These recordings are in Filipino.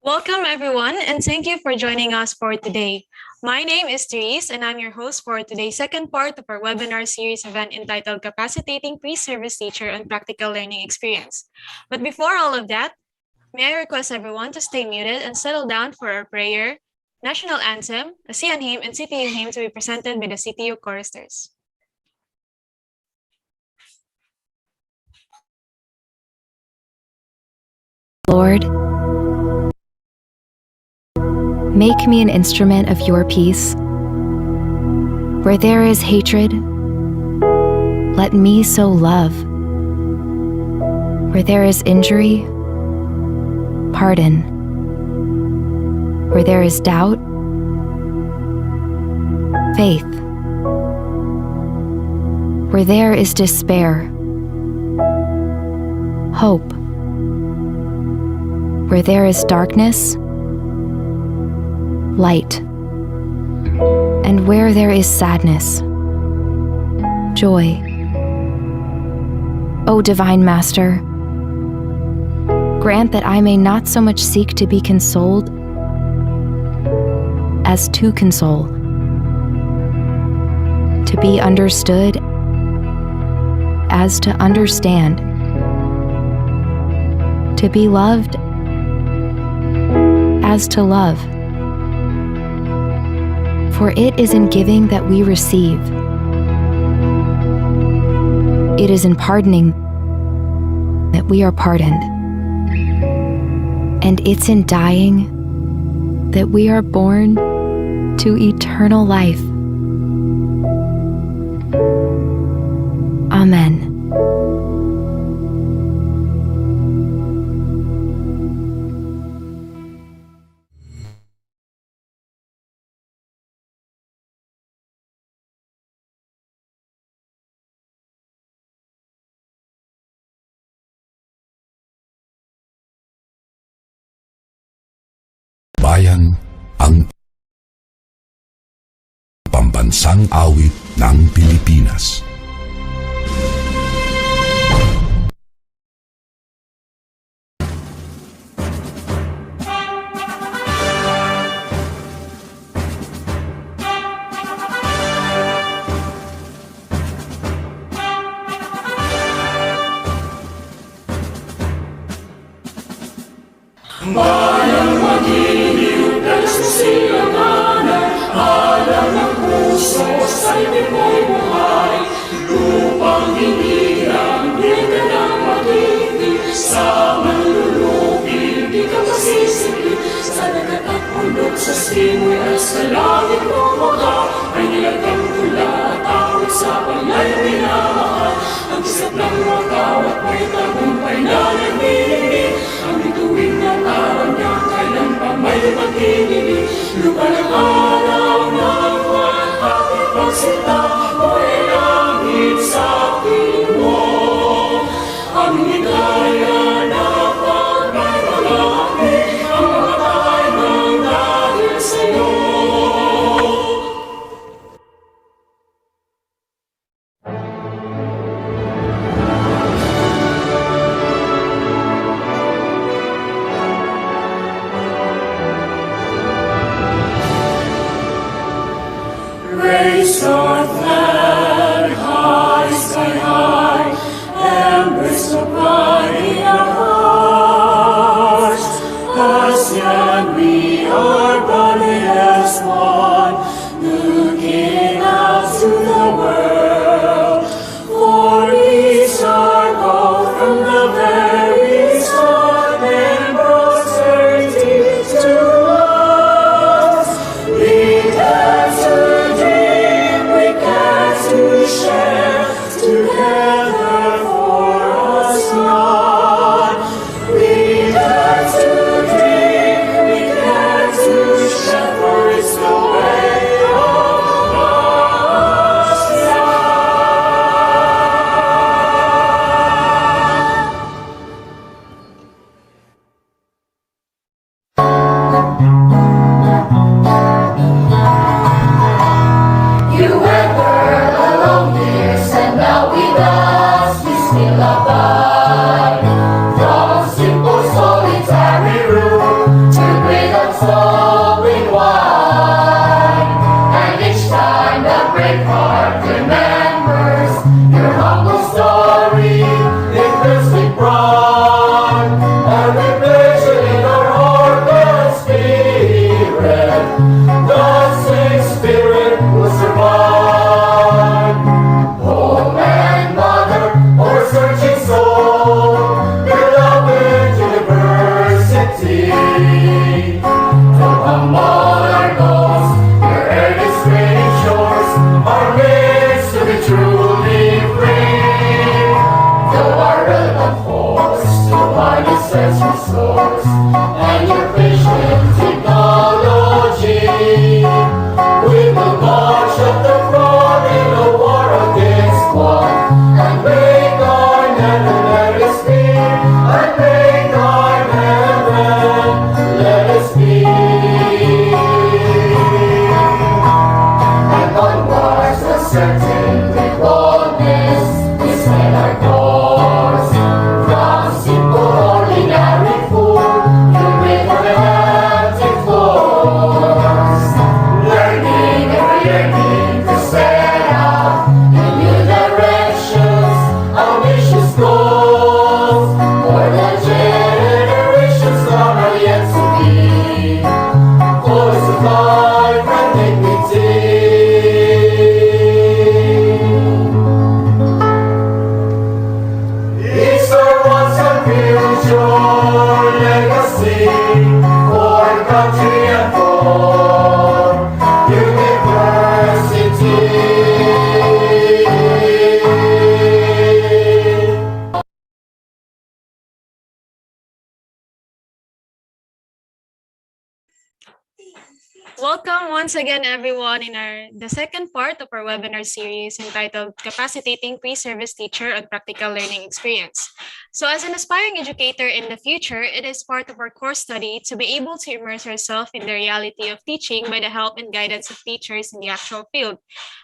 Welcome, everyone, and thank you for joining us for today. My name is Therese, and I'm your host for today's second part of our webinar series event entitled Capacitating Pre-Service Teacher on Practical Learning Experience. But before all of that, may I request everyone to stay muted and settle down for our prayer, National Anthem, a CN hymn, and CTU hymn to be presented by the CTU choristers. Lord, make me an instrument of your peace. Where there is hatred, let me sow love. Where there is injury, pardon. Where there is doubt, faith. Where there is despair, hope. Where there is darkness, light. And where there is sadness, joy. O Divine Master, grant that I may not so much seek to be consoled as to console, to be understood as to understand, to be loved as to love. For it is in giving that we receive. It is in pardoning that we are pardoned. And it's in dying that we are born to eternal life. Amen. Bayan, ang pambansang awit ng Pilipinas. Bayang magiliw dahil sa silanganan, alam ng puso sa ibig mo'y buhay. Lupang hinirang, di ka nang magiging, sa manlulupin, di ka masisipin. Sa dagat at bundok, sa simoy at sa langit mong mukha, ay nilagang tula at awit sa palay minamahal. Ang kisap ng mga kawat mo'y tagumpay na nagmilingin. Ang bituin ng araw niya, kailan pa may magkinilig. Lupa ng araw ng buwan, bakit pagsita mo'y langit sa akin mo. Ang higaya na pagkay malaki, ang mga tayo ng dahil sa'yo. Raise your flag high, sky high, embers of light in our hearts. As yet we are bonded as one, looking out to the world. For peace our goal from the very start, and prosperity to us. We dare to dream, we care to share, together for us not. We dare to dream, we care to share, for it's the way. Welcome once again, everyone, in the second part of our webinar series entitled Capacitating Pre-Service Teacher on Practical Learning Experience. So as an aspiring educator in the future, it is part of our course study to be able to immerse ourselves in the reality of teaching by the help and guidance of teachers in the actual field.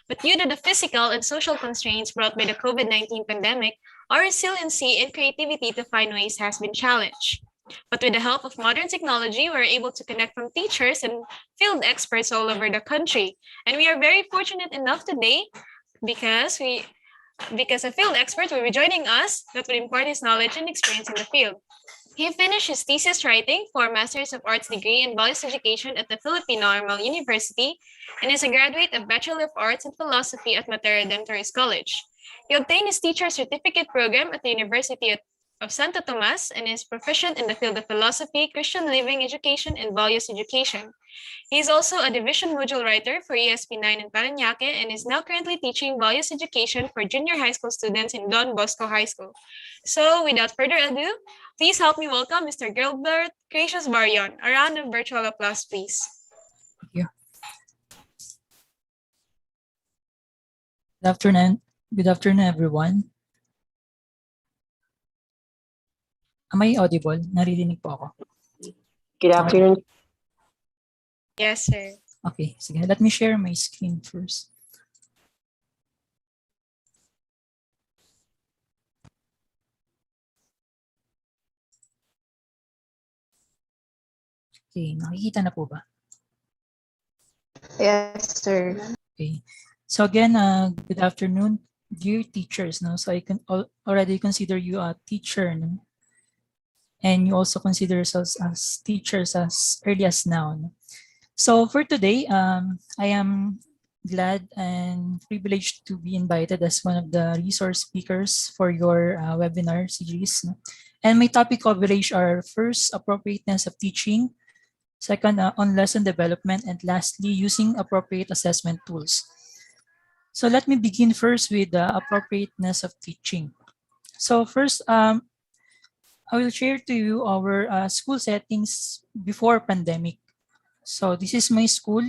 But due to the physical and social constraints brought by the COVID-19 pandemic, our resiliency and creativity to find ways has been challenged. But with the help of modern technology, we're able to connect from teachers and field experts all over the country. And we are very fortunate enough today because a field expert will be joining us that will impart his knowledge and experience in the field. He finished his thesis writing for Masters of Arts degree in Values Education at the Filipino Normal University and is a graduate of Bachelor of Arts in Philosophy at Matera Dentores College. He obtained his teacher certificate program at the University of Santo Tomas and is proficient in the field of philosophy, Christian living education, and values education. He is also a division module writer for ESP9 in Parañaque and is now currently teaching values education for junior high school students in Don Bosco High School. So without further ado, please help me welcome Mr. Gilbert Gracious Barion. A round of virtual applause, please. Thank you. Good afternoon. Good afternoon, everyone. Am I audible? Naririnig po ako. Good afternoon. Yes, sir. Okay, sige. Let me share my screen first. Okay, nakikita na po ba? Yes, sir. Okay. So again, good afternoon, dear teachers. No? So I can already consider you a teacher. No? And you also consider yourselves as teachers as early as now. No? So for today, I am glad and privileged to be invited as one of the resource speakers for your webinar series. No? And my topic coverage are first, appropriateness of teaching, second, on lesson development, and lastly, using appropriate assessment tools. So let me begin first with the appropriateness of teaching. So first, I will share to you our school settings before pandemic. So this is my school.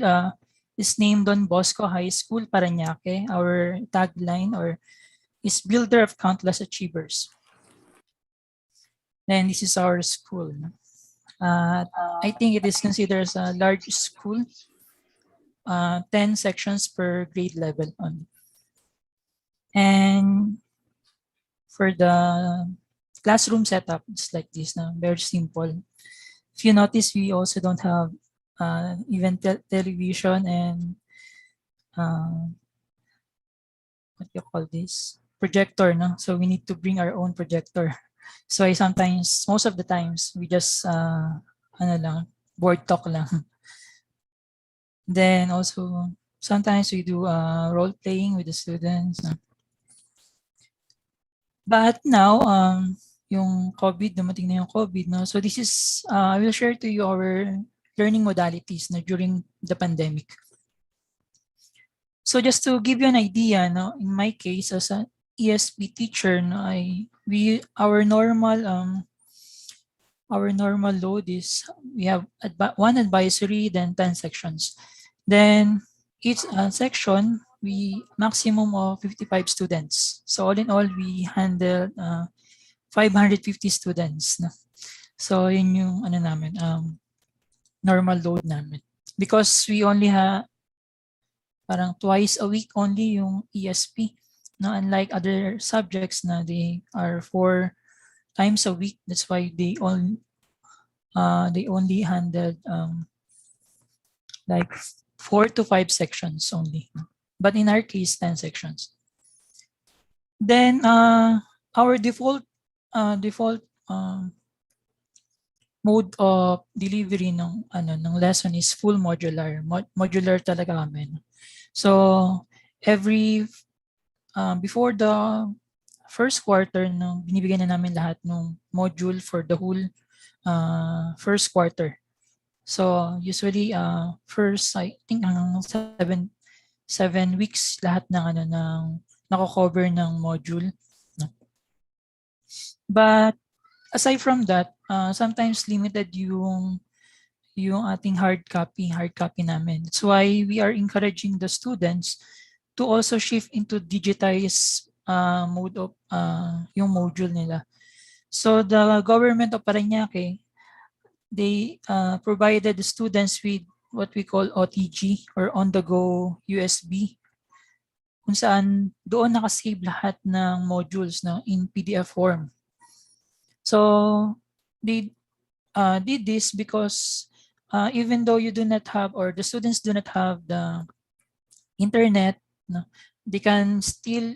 It's named Don Bosco High School, Parañaque. Our tagline is Builder of Countless Achievers. Then this is our school. I think it is considered as a large school. 10 sections per grade level only. And for the classroom setup, it's like this now, very simple. If you notice, we also don't have even television and what do you call this? Projector, no? So we need to bring our own projector. So I sometimes, most of the times, we just board talk lang. Then also, sometimes we do role playing with the students. But now, yung COVID, dumating na yung COVID, no? So this is, I will share to you our learning modalities no, during the pandemic. So just to give you an idea, no, in my case, as an ESP teacher, no, our normal load is we have one advisory, then 10 sections. Then each section, we maximum of 55 students. So all in all, we handle 550 students. No? So yun yung ano namin, normal load namin. Because we only have parang twice a week only yung ESP. No? Unlike other subjects na they are 4 times a week. That's why they only handled like 4 to 5 sections only. But in our case, 10 sections. Then our default mode of delivery ng lesson is full modular. Modular talaga kami. So every before the first quarter, no, binibigyan na namin lahat ng module for the whole first quarter. So usually first, I think 7 weeks lahat ng nako-cover ng module. No? But aside from that, sometimes limited yung yung ating hard copy namin. That's why we are encouraging the students to also shift into digitized mode of yung module nila. So the government of Parañaque, they provided the students with what we call OTG or on-the-go USB, kung saan doon nakasave lahat ng modules in PDF form. So they did this because even though you do not have, or the students do not have the internet, they can still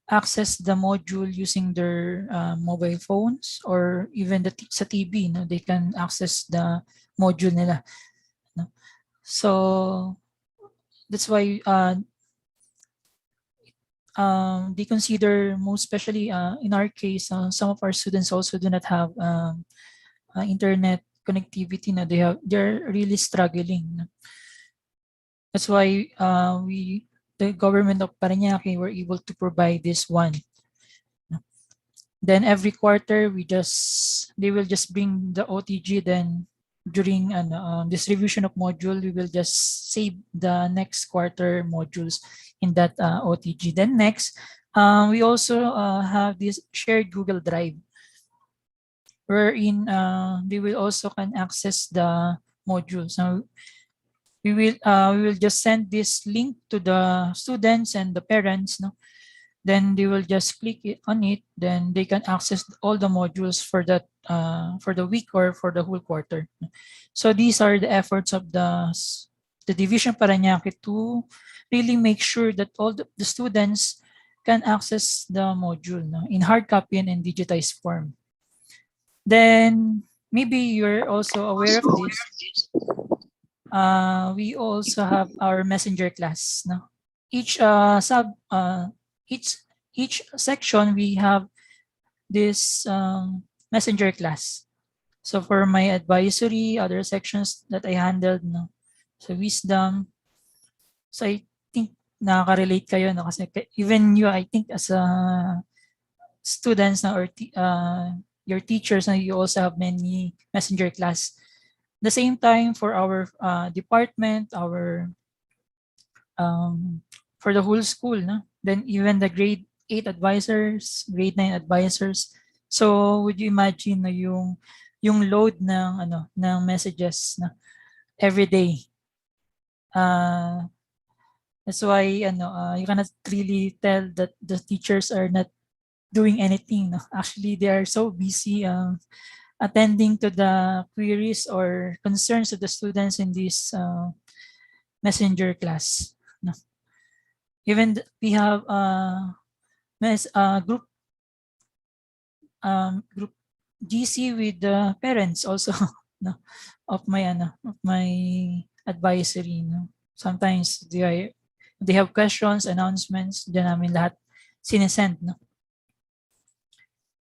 access the module using their mobile phones, or even sa TV, they can access the module nila. So that's why they consider, most especially in our case, some of our students also do not have internet connectivity. They're really struggling. That's why the government of Parañaque were able to provide this one. Then every quarter they will just bring the OTG. Then during distribution of module, we will just save the next quarter modules in that OTG. Then next, we also have this shared Google Drive, wherein they will also can access the modules. Now, we will just send this link to the students and the parents. Then they will just click on it. Then they can access all the modules for that for the week or for the whole quarter. So these are the efforts of the Division Parañaque to really make sure that all the students can access the module in hard copy and in digitized form. Then maybe you're also aware of this. We also have our messenger class. Each each section we have this messenger class. So for my advisory, other sections that I handled, so wisdom. So I think nakaka-relate kayo, kasi even you, I think as a students or your teachers, you also have many messenger class. The same time for our department, our for the whole school, then even the grade 8 advisors, grade 9 advisors. So would you imagine yung load ng messages every day? That's why you cannot really tell that the teachers are not doing anything. Actually, they are so busy attending to the queries or concerns of the students in this messenger class. Even we have group GC with the parents also of my advisory. Sometimes they have questions, announcements, diyan namin lahat sinesend.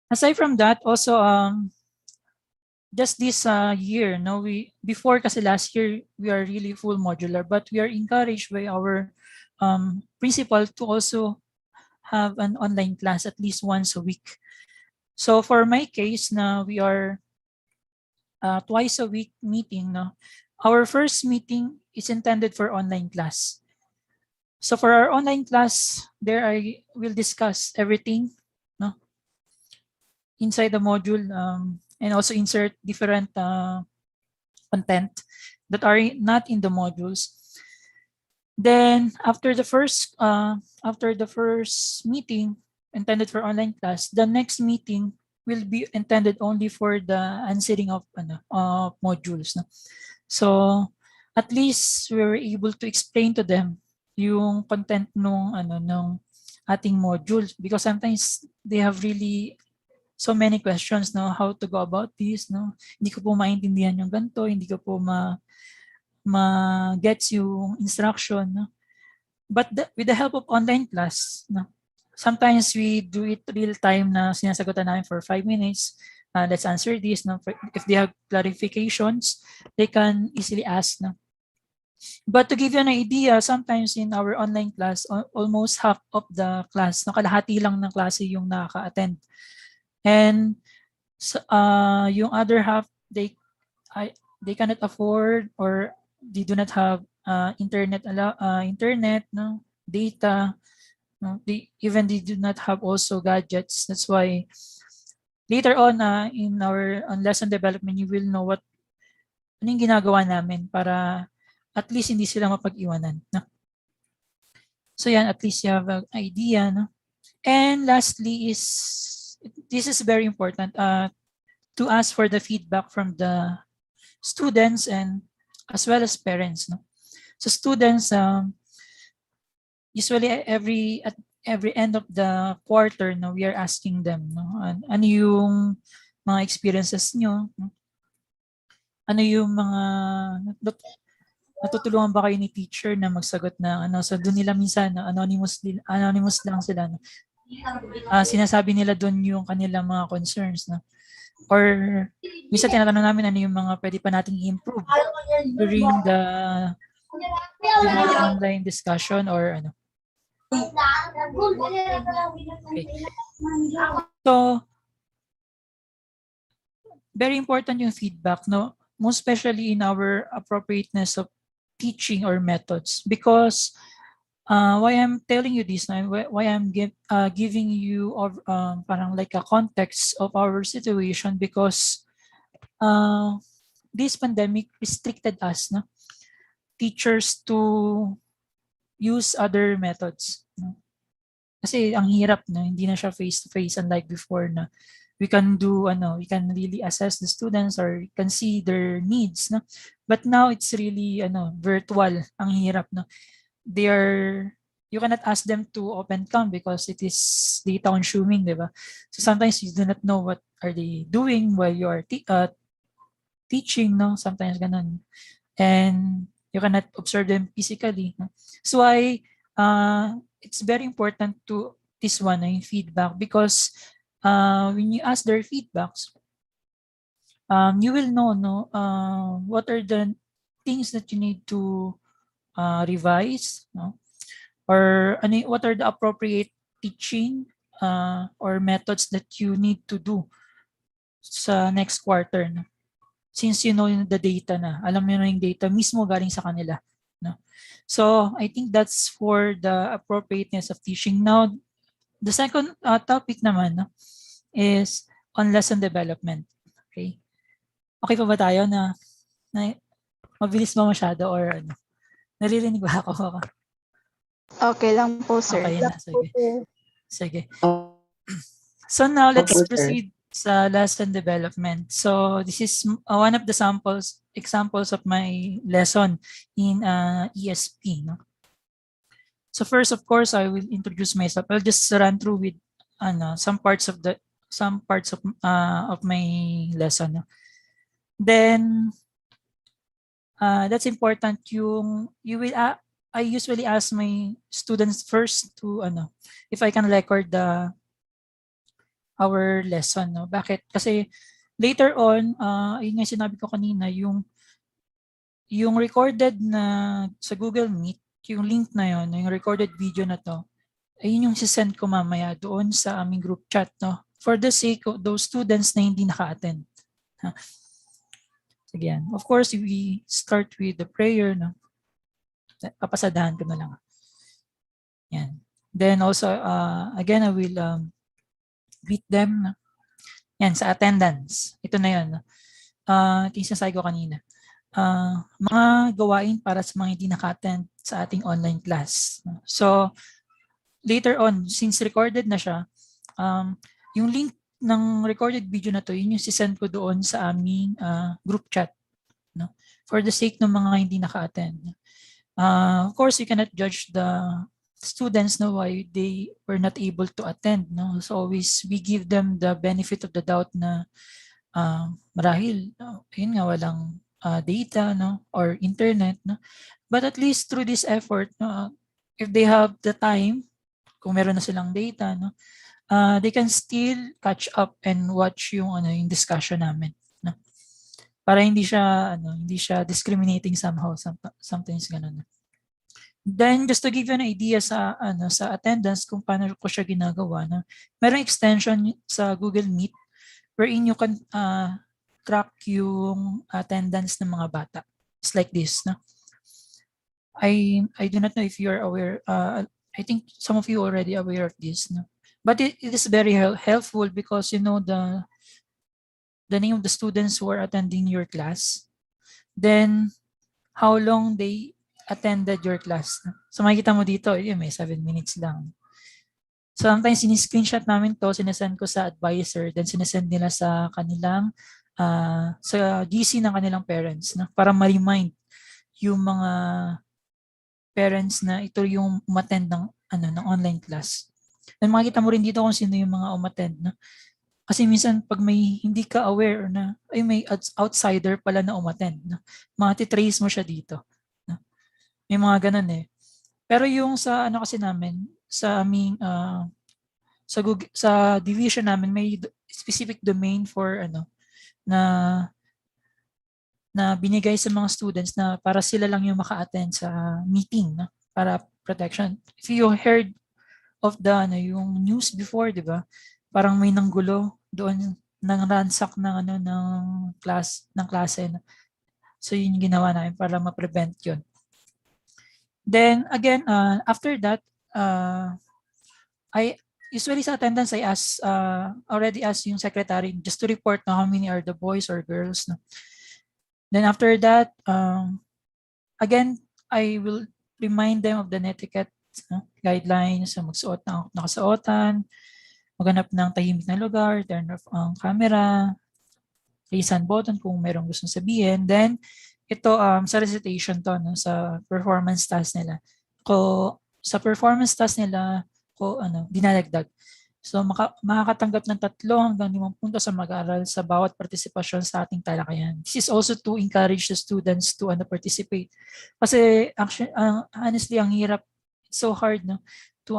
Aside from that, also just this year, before kasi last year we are really full modular, but we are encouraged by our principal to also have an online class at least once a week. So for my case, we are twice a week meeting. Our first meeting is intended for online class. So for our online class, there I will discuss everything inside the module, and also insert different content that are not in the modules. Then after the first meeting intended for online class, the next meeting will be intended only for the answering of modules. So at least we were able to explain to them yung content nung ating modules, because sometimes they have really so many questions, how to go about this, hindi ko po maintindihan yung ganito, hindi ko po ma-gets yung instruction, but with the help of online class, sometimes we do it real time na sinasagutan namin for 5 minutes. Let's answer this. If they have clarifications, they can easily ask. But to give you an idea, sometimes in our online class, almost half of the class, kalahati lang ng klase yung nakaka-attend. And yung other half, they cannot afford or they do not have internet, no, data. No, they do not have also gadgets. That's why later on in our lesson development, you will know ano yung ginagawa namin para at least hindi sila mapag-iwanan. No? So yan, at least you have an idea. No? And lastly this is very important, to ask for the feedback from the students and as well as parents. No? So students, usually at every end of the quarter, no, we are asking them, no, ano yung mga experiences nyo, no? Ano yung mga natutulungan ba kayo ni teacher na magsagot na ano. So doon nila minsan anonymous lang sila, no? Sinasabi nila doon yung kanilang mga concerns, no? Or minsan tinatanong namin ano yung mga pwede pa nating i-improve during the online discussion or ano. Okay. So, very important yung feedback, no? Most especially in our appropriateness of teaching or methods, because why I'm telling you this now, why I'm giving you parang like a context of our situation, because this pandemic restricted us, no? Teachers to use other methods. No? Kasi ang hirap, no? Hindi na siya face-to-face unlike before na we can really assess the students or we can see their needs. No? But now it's really virtual. Ang hirap. No? You cannot ask them to open cam because it is data consuming, di ba? So sometimes you do not know what are they doing while you are teaching, no? Sometimes ganun. And you cannot observe them physically. No? So it's very important to this one, yung feedback, because when you ask their feedbacks, you will know, no, what are the things that you need to revise, no? Or what are the appropriate teaching or methods that you need to do sa next quarter, no? Since you know the data na, alam mo na yung data mismo galing sa kanila, no? So I think that's for the appropriateness of teaching. Now, the second topic naman, no, is on lesson development. Okay? Okay pa ba tayo na mabilis ba masyado or ano? Naririnig ba ako? Okay lang po, sir. Okay na, sige. Sige. So now let's proceed sa lesson development. So this is one of the examples of my lesson in ESP. No? So first, of course, I will introduce myself. I'll just run through with some parts of my lesson. No? Then that's important. I usually ask my students first to if I can record our lesson, no? Bakit? Kasi later on, yun nga sinabi ko kanina, yung recorded na sa Google Meet, yung link na yun, yung recorded video na to, ayun yung sisend ko mamaya doon sa aming group chat, no? For the sake of those students na hindi naka-attend. Sige yan. Of course, we start with the prayer, no? Papasadahan ko na lang. Yan. Then also, again, I will greet them. Yan, sa attendance. Ito na yun. Ito yung sinasabi ko kanina. Mga gawain para sa mga hindi naka-attend sa ating online class. So, later on, since recorded na siya, yung link ng recorded video na to, yun yung sisend ko doon sa aming group chat. No? For the sake ng mga hindi naka-attend. Of course, you cannot judge the students, no, why they were not able to attend, no. So always we give them the benefit of the doubt na marahil yun nga walang data, no, or internet, no. But at least through this effort, no, if they have the time, kung meron na silang data, no, they can still catch up and watch yung discussion namin, no. Para hindi siya discriminating somehow, sometimes ganun. Then just to give you an idea sa attendance kung paano ko siya ginagawa, no? Merong extension sa Google Meet wherein you can track yung attendance ng mga bata. It's like this, no? I do not know if you are aware. I think some of you already aware of this, no? But it is very helpful because you know the name of the students who are attending your class, then how long they attended your class. So makikita mo dito, may 7 minutes lang. So sometimes siniscreenshot namin to, sinesend ko sa advisor, then sinesend nila sa kanilang, sa GC ng kanilang parents, para ma-remind yung mga parents na ito yung umattend ng online class. Then makikita mo rin dito kung sino yung mga umattend. Kasi minsan pag may hindi ka aware na may outsider pala na umattend, mati-trace mo siya dito. May mga ganun eh. Pero yung sa kasi namin, sa aming sa division namin may specific domain for na binigay sa mga students na para sila lang yung maka-attend sa meeting para protection. If you heard of yung news before, 'di ba? Parang may nanggulo doon nang ransack ng klase. So yun yung ginawa namin para ma-prevent 'yon. Then again, after that, I usually sa attendance I already ask yung secretary just to report na how many are the boys or girls. Then after that, again, I will remind them of the netiquette guidelines, magsuot ng nakasuotan, maghanap ng tahimik na lugar, turn off ang camera, raise hand button kung merong gustong sabihin. Then ito sa recitation to sa performance task nila. Sa performance task nila dinadagdag. So makakatanggap ng 3 hanggang 5 puntos sa mag-aaral sa bawat partisipasyon sa ating talakayan. This is also to encourage the students to participate. Kasi actually, honestly ang hirap, it's so hard to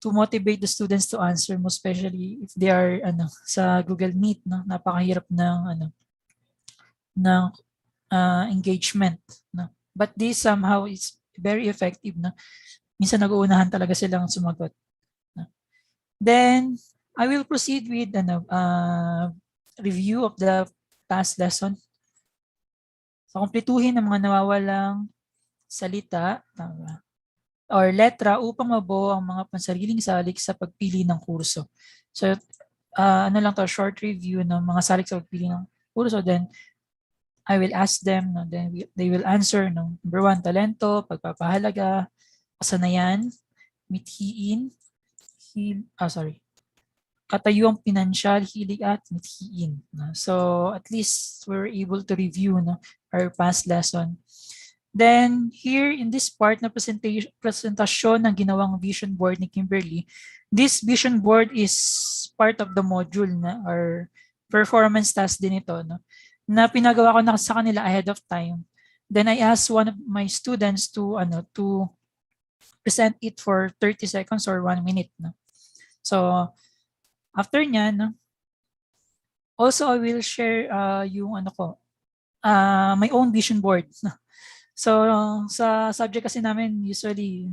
motivate the students to answer, most especially if they are sa Google Meet, napakahirap ng engagement. But this somehow is very effective. Minsan nag-uunahan talaga silang sumagot. Then I will proceed with review of the past lesson. So kumpletuhin ang mga nawawalang salita or letra upang mabuo ang mga pansariling salik sa pagpili ng kurso. So lang to, short review ng mga salik sa pagpili ng kurso. Then I will ask them, then they will answer. Number 1, talento, pagpapahalaga, kasanayan, mithiin, katayuang pinansyal, hilig at mithiin. So at least we're able to review our past lesson. Then here in this part na presentasyon ng ginawang vision board ni Kimberly, this vision board is part of the module or performance task din ito na pinagawa ko na sa kanila ahead of time. Then I asked one of my students to present it for 30 seconds or 1 minute. So after niyan, also I will share yung my own vision board. So sa subject kasi namin usually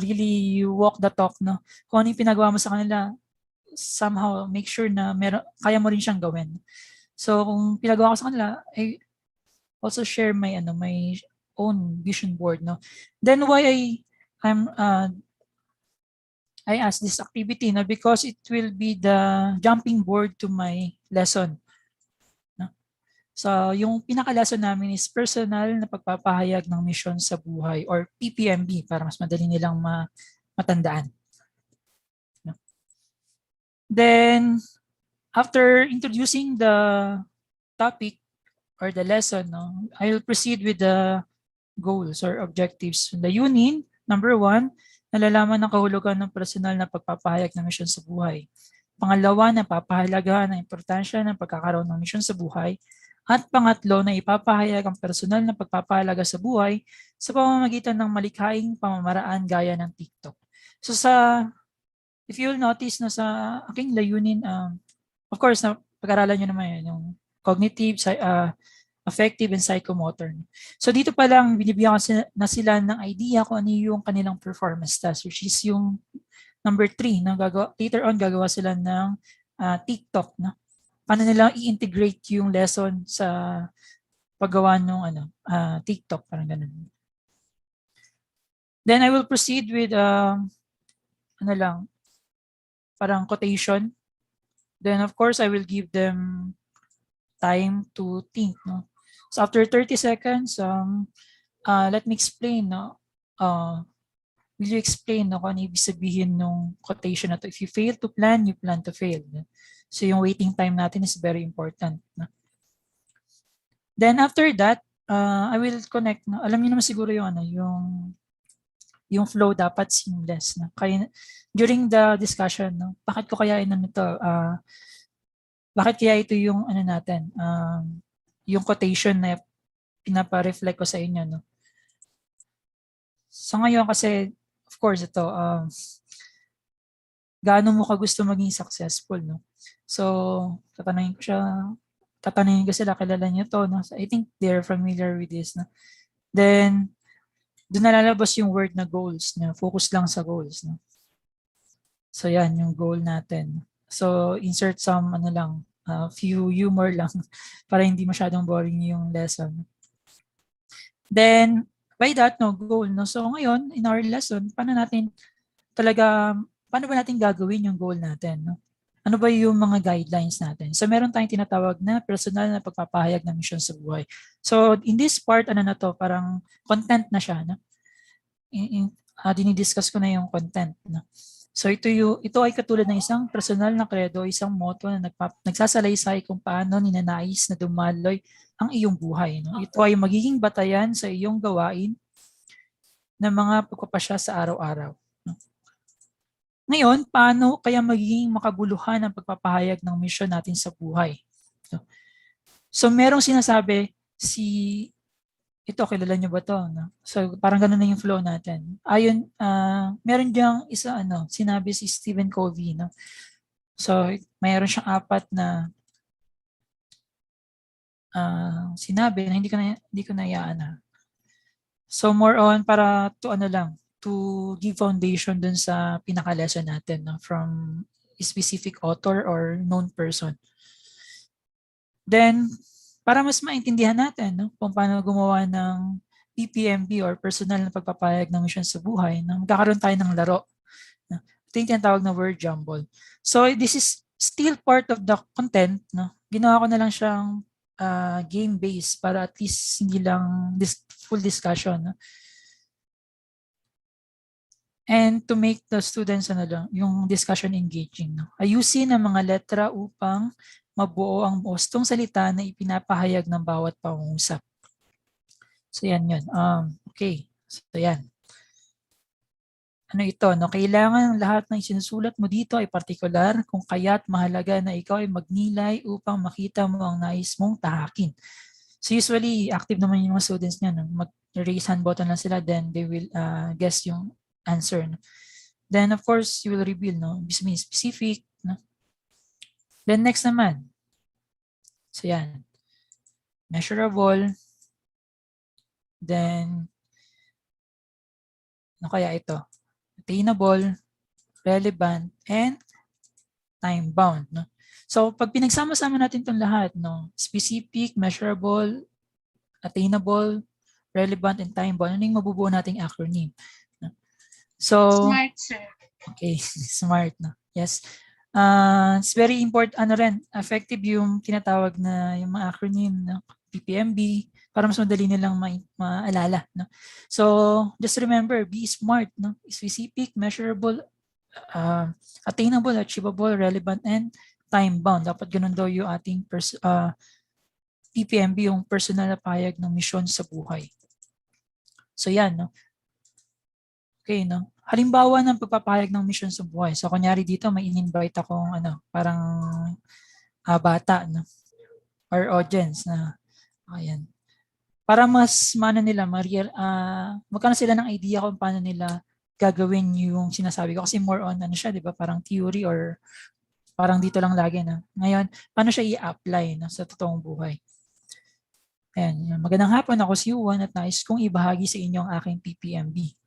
really you walk the talk, kung ano yung pinagawa mo sa kanila, somehow make sure na kaya mo rin siyang gawin. So kung pinagawa ko sa kanila, I also share my my own vision board. Then why I asked this activity because it will be the jumping board to my lesson. So yung pinaka-lesson namin is personal na pagpapahayag ng misyon sa buhay or PPMB para mas madali nilang matandaan. Then after introducing the topic or the lesson, I will proceed with the goals or objectives. Layunin, number 1, nalalaman ng kahulugan ng personal na pagpapahayag ng misyon sa buhay. Pangalawa, napapahalagahan ang importansya ng pagkakaroon ng misyon sa buhay. At pangatlo, na ipapahayag ang personal na pagpapahalaga sa buhay sa pamamagitan ng malikhaing pamamaraan gaya ng TikTok. So if you'll notice sa aking layunin, of course, pag-aralan nyo naman yun, yung cognitive, affective, and psychomotor. So dito pa lang, binibigyan ko na sila ng idea kung ano yung kanilang performance task, which is yung number 3. Later on, gagawa sila ng TikTok, no? Paano nila i-integrate yung lesson sa paggawa ng TikTok, parang ganun. Then I will proceed with parang quotation. Then of course I will give them time to think, no? So after 30 seconds, let me explain, no? Will you explain, no, kung ano ibig sabihin ng quotation na to? If you fail to plan, you plan to fail. No? So yung waiting time natin is very important. No? Then after that, I will connect. No? Alam niyo naman siguro yung yung flow dapat seamless. No? Kaya during the discussion, no, bakit ko kaya bakit kaya ito yung natin, yung quotation na pinapa-reflect ko sa inyo, no? So ngayon kasi, of course, ito, gaano mo ka gusto maging successful, no? So, tatanungin ko sila, kilala niyo to, no? So, I think they're familiar with this, no? Then, doon nalalabas yung word na goals, no? Focus lang sa goals, no? So, yan, yung goal natin. So, insert some, few humor lang para hindi masyadong boring yung lesson. Then, by that, no, goal, no? So, ngayon, in our lesson, paano ba natin gagawin yung goal natin, no? Ano ba yung mga guidelines natin? So, meron tayong tinatawag na personal na pagpapahayag ng misyon sa buhay. So, in this part, parang content na siya, no? Dinidiscuss ko na yung content, no? So, ito ay katulad ng isang personal na kredo, isang motto na nagsasalaysay kung paano ninanais na dumaloy ang iyong buhay, no? Ito ay magiging batayan sa iyong gawain ng mga pagpapasya sa araw-araw. Ngayon, paano kaya magiging makabuluhan ang pagpapahayag ng misyon natin sa buhay? So merong sinasabi, ito, kilala niyo ba to? No? So parang ganun na yung flow natin. Ayon, meron diyang isa, sinabi si Stephen Covey. No? So mayroon siyang 4 na sinabi na hindi ko na So more on para to give foundation dun sa pinaka-lesson natin, no, from a specific author or known person. Then, para mas maintindihan natin, no, kung paano gumawa ng PPMB or personal na pagpapahayag ng misyon sa buhay, no, magkakaroon tayo ng laro. No. Ito yung tinatawag na word jumble. So, this is still part of the content. No. Ginawa ko na lang siyang game-based para at least hindi lang full discussion. No. And to make the students yung discussion engaging. No? Ayusin ang mga letra upang mabuo ang gustong salita na ipinapahayag ng bawat pangungusap. So yan yun. Okay. So yan. Ano ito? No? Kailangan lahat ng isinusulat mo dito ay partikular kung kaya't mahalaga na ikaw ay magnilay upang makita mo ang nais mong tahakin. So usually, active naman yung mga students niya. No? Mag-raise hand button lang sila, then they will guess yung answer. No? Then of course, you will reveal, no? Specific. No? Then next naman. So yan. Measurable. Then, ano kaya ito? Attainable, relevant, and time-bound. No? So pag pinagsama-sama natin itong lahat, no? Specific, measurable, attainable, relevant, and time-bound, ano yung mabubuo nating acronym? So, Smart, sir. Okay, smart, no? Yes. It's very important, effective yung tinatawag na yung mga acronym, no? PPMB, para mas madali nilang maalala, no? So, just remember, be smart, no? Specific, measurable, attainable, achievable, relevant, and time-bound. Dapat ganun daw yung ating PPMB, yung personal na pahayag ng misyon sa buhay. So, yan, no? Okay, no? Halimbawa ng pagpapahayag ng misyon sa buhay. So, kunyari dito, may in-invite akong parang bata, no? Or audience na, ayan. Para mas magkaroon sila ng idea kung paano nila gagawin yung sinasabi ko. Kasi more on, siya, di ba? Parang theory or parang dito lang lagi, na. Ngayon, paano siya i-apply, no, sa totoong buhay? Ayan. Magandang hapon, ako si Juan at nais kong ibahagi sa inyo ang aking PPMB.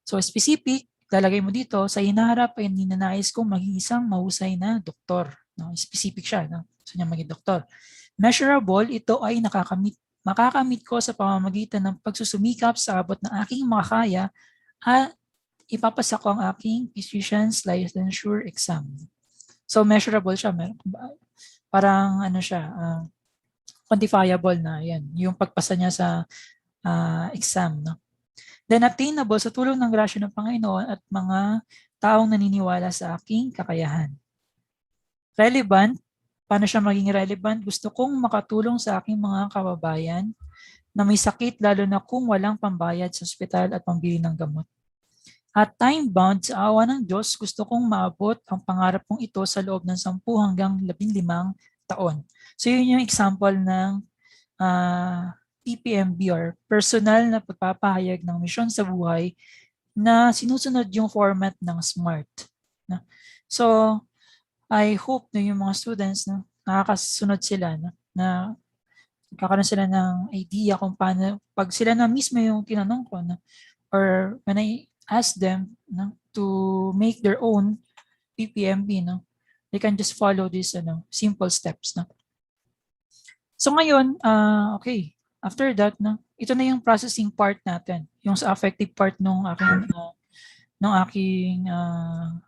So specific, lalagay mo dito, sa hinaharap ay ninanais kong maging isang mahusay na doktor. No? Specific siya. No? Gusto niya maging doktor. Measurable, ito ay makakamit ko sa pamamagitan ng pagsusumikap sa abot ng aking makakaya at ipapasa ko ang aking physician's licensure exam. So measurable siya. Parang ano siya, quantifiable na yan. Yung pagpasa niya sa exam. No? Then attainable sa tulong ng grasya ng Panginoon at mga taong naniniwala sa aking kakayahan. Relevant, paano siya maging relevant? Gusto kong makatulong sa aking mga kababayan na may sakit lalo na kung walang pambayad sa ospital at pambili ng gamot. At time-bound, sa awa ng Diyos, gusto kong maabot ang pangarap kong ito sa loob ng 10 hanggang 15 taon. So yun yung example ng PPMB or personal na pagpapahayag ng misyon sa buhay na sinusunod yung format ng SMART. So, I hope na yung mga students nakakasunod sila na kakaroon sila ng idea kung paano, pag sila na mismo yung tinanong ko or when I ask them to make their own PPMB, they can just follow these simple steps. So ngayon, okay. After that, ito na yung processing part natin, yung sa affective part ng aking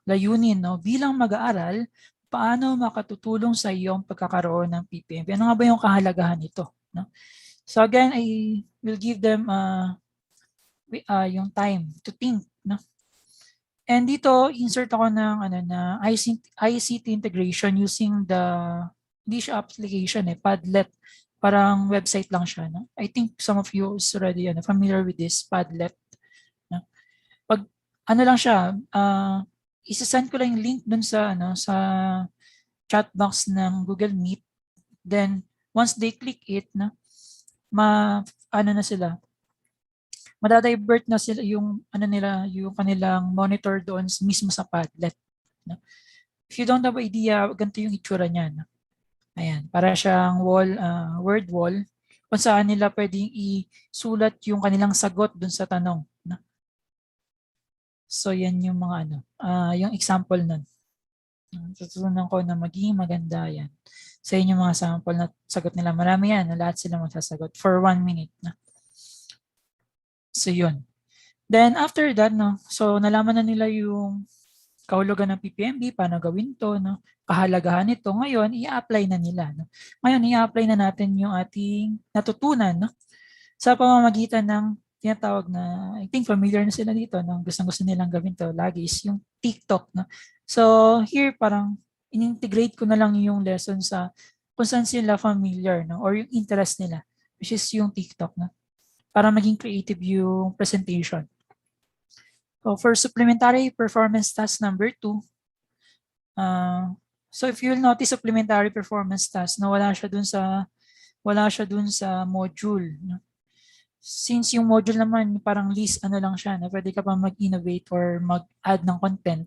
layunin. Bilang mag-aaral, paano makatutulong sa iyo ang pagkakaroon ng PPMB? Ano nga ba yung kahalagahan nito? So again, I will give them yung time to think. And dito, insert ako ng ICT integration using hindi siya application, Padlet. Parang website lang siya. I think some of you is already familiar with this Padlet. Pag lang siya, isasend ko lang yung link dun sa chat box ng Google Meet. Then once they click it, madadivert na sila yung yung kanilang monitor doon mismo sa Padlet. If you don't have idea, ganito yung itsura niya. Ayan, para siyang word wall kung saan nila pwedeng isulat yung kanilang sagot dun sa tanong. So yan yung mga yung example nun. Tutunan ko na maging maganda yan. Sa inyo mga sample na sagot nila. Marami yan, lahat sila magsasagot for 1 minute. So yun. Then after that, so nalaman na nila yung kahulugan ng PPMB, paano gawin to, kahalagahan nito. Ngayon, i-apply na nila. Ngayon, i-apply na natin yung ating natutunan sa pamamagitan ng tinatawag na, I think familiar na sila dito, gustong-gusto nilang gawin to lagi is yung TikTok. So here, parang in-integrate ko na lang yung lesson sa kung saan sila familiar or yung interest nila, which is yung TikTok. Para maging creative yung presentation. So for supplementary performance task number 2, so if you'll notice supplementary performance task, wala siya dun sa module. Since yung module naman parang list lang siya, pwede ka pa mag-innovate or mag-add ng content.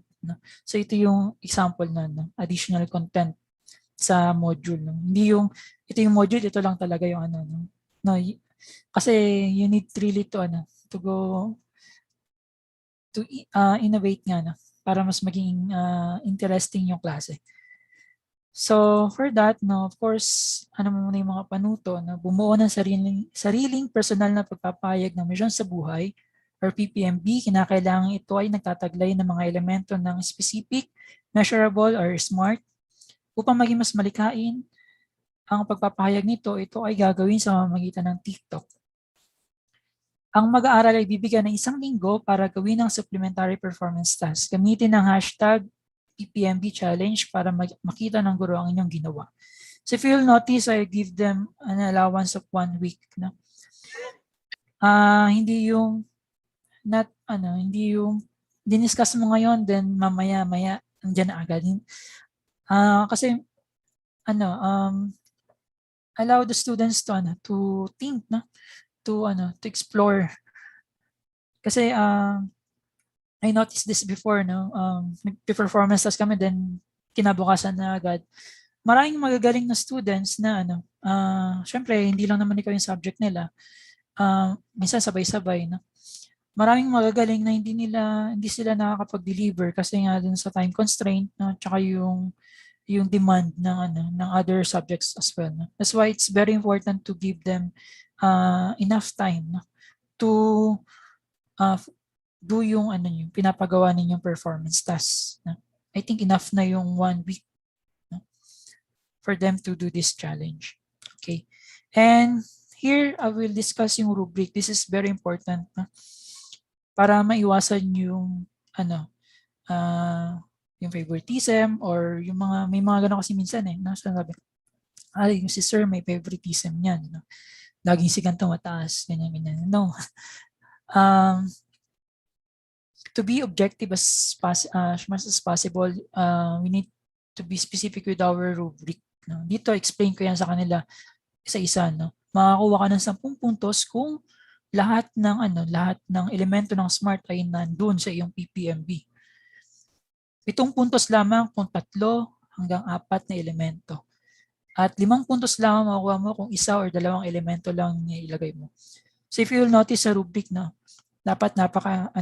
So ito yung example na additional content sa module. Hindi yung ito yung module, ito lang talaga yung kasi you need really to go to innovate nga para mas maging interesting yung klase. So for that, of course, muna yung mga panuto na bumuo ng sariling personal na pagpapahayag ng misyon sa buhay or PPMB, kinakailangan ito ay nagtataglay ng mga elemento ng specific, measurable, or SMART. Upang maging mas malikain ang pagpapahayag nito, ito ay gagawin sa pamamagitan ng TikTok. Ang mag-aaral ay bibigyan ng 1 linggo para gawin ang supplementary performance task. Gamitin ang hashtag PPMB challenge para makita ng guro ang inyong ginawa. So if you'll notice, I give them an allowance of 1 week. Hindi yung diniscuss mo ngayon, then mamaya andyan na agad. Kasi allow the students to think, to explore. Kasi I noticed this before, nag-performance task kami, then kinabukasan na agad. Maraming magagaling na students na syempre hindi lang naman ikaw yung subject nila. Minsan sabay-sabay, maraming magagaling na hindi sila nakakapag-deliver kasi nga dun sa time constraint, no, tsaka yung demand ng ng other subjects as well, no? That's why it's very important to give them enough time, no, to do yung yung pinapagawa ninyong performance task, no? I think enough na yung 1 week, no, for them to do this challenge. Okay, and here I will discuss yung rubric. This is very important, no, para maiwasan yung yung favoritism or yung may mga ganun kasi minsan nasa sabi, yung si sir may favoritism niyan, no? Laging si ganito mataas, ganyan. No. To be objective as much as possible, we need to be specific with our rubric, no? Dito explain ko yan sa kanila isa-isa, no? Makakuha ka ng 10 puntos kung lahat ng elemento ng SMART ay nandoon sa iyong PPMB. 7 puntos lamang kung 3 hanggang 4 na elemento. At 5 puntos lamang makukuha mo kung 1 or 2 elemento lang ilagay mo. So if you will notice sa rubric, no, dapat napaka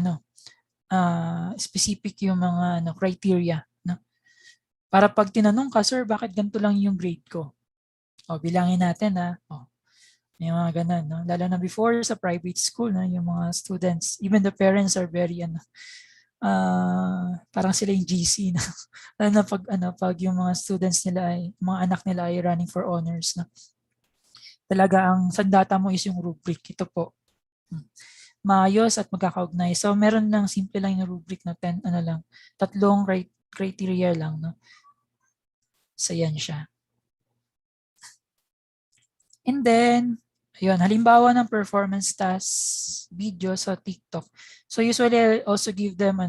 specific yung mga criteria, no? Para pag tinanong ka, sir, bakit ganito lang yung grade ko? O bilangin natin may mga ganun, no? Lalo na before sa private school, no, yung mga students, even the parents are very parang sila yung GC na lalo na pag yung mga students nila mga anak nila ay running for honors, na talaga ang sandata mo is yung rubric. Ito po, maayos at magkakaugnay. So meron lang simple lang yung rubric na 3 criteria lang, no. So yan siya. And then ayun, halimbawa ng performance task video sa TikTok. So usually I also give them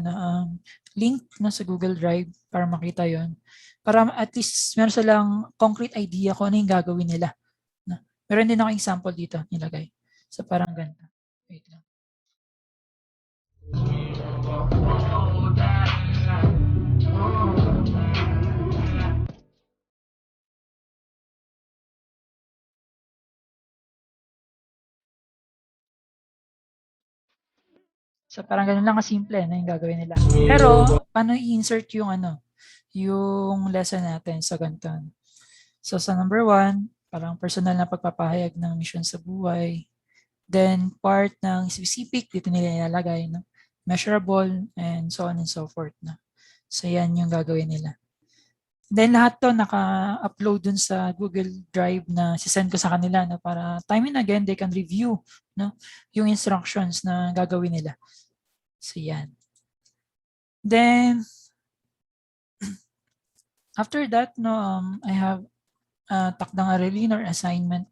link na sa Google Drive para makita yon. Para at least meron silang concrete idea kung ano yung gagawin nila. No? Meron din ako example dito nilagay. So parang ganito. Wait lang. So parang ganun lang kasimple na yung gagawin nila. Pero paano i-insert yung yung lesson natin sa ganito? So sa number 1, parang personal na pagpapahayag ng mission sa buhay. Then part ng specific, dito nila ilalagay, no? Measurable, and so on and so forth. No? So yan yung gagawin nila. Then lahat to naka-upload dun sa Google Drive na sisend ko sa kanila, no? Para time and again they can review, no, yung instructions na gagawin nila. So yan. Then after that, no, I have takdang aralin or assignment.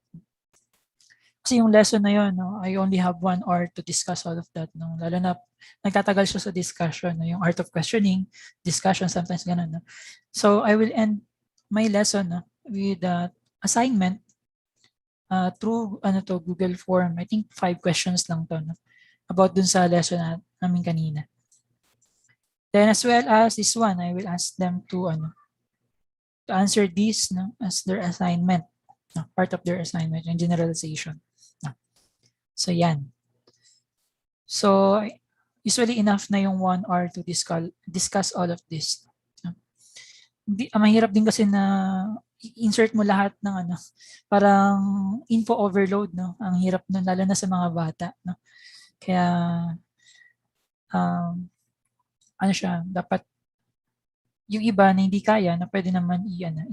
Kasi yung lesson na yun, no, I only have 1 hour to discuss all of that. No? Lalo na nagtatagal siya sa discussion, no? Yung art of questioning, discussion, sometimes ganun. No? So I will end my lesson, no, with assignment through Google form. I think 5 questions lang to, no? About dun sa lesson namin kanina. Then as well as this one, I will ask them to answer this, no, as their assignment, no, part of their assignment, yung generalization. No. So yan. So usually enough na yung 1 hour to discuss all of this. No. Mahirap din kasi na insert mo lahat ng parang info overload, no. Ang hirap nun, lalo na sa mga bata, no. Kaya dapat yung iba na hindi kaya na pwede naman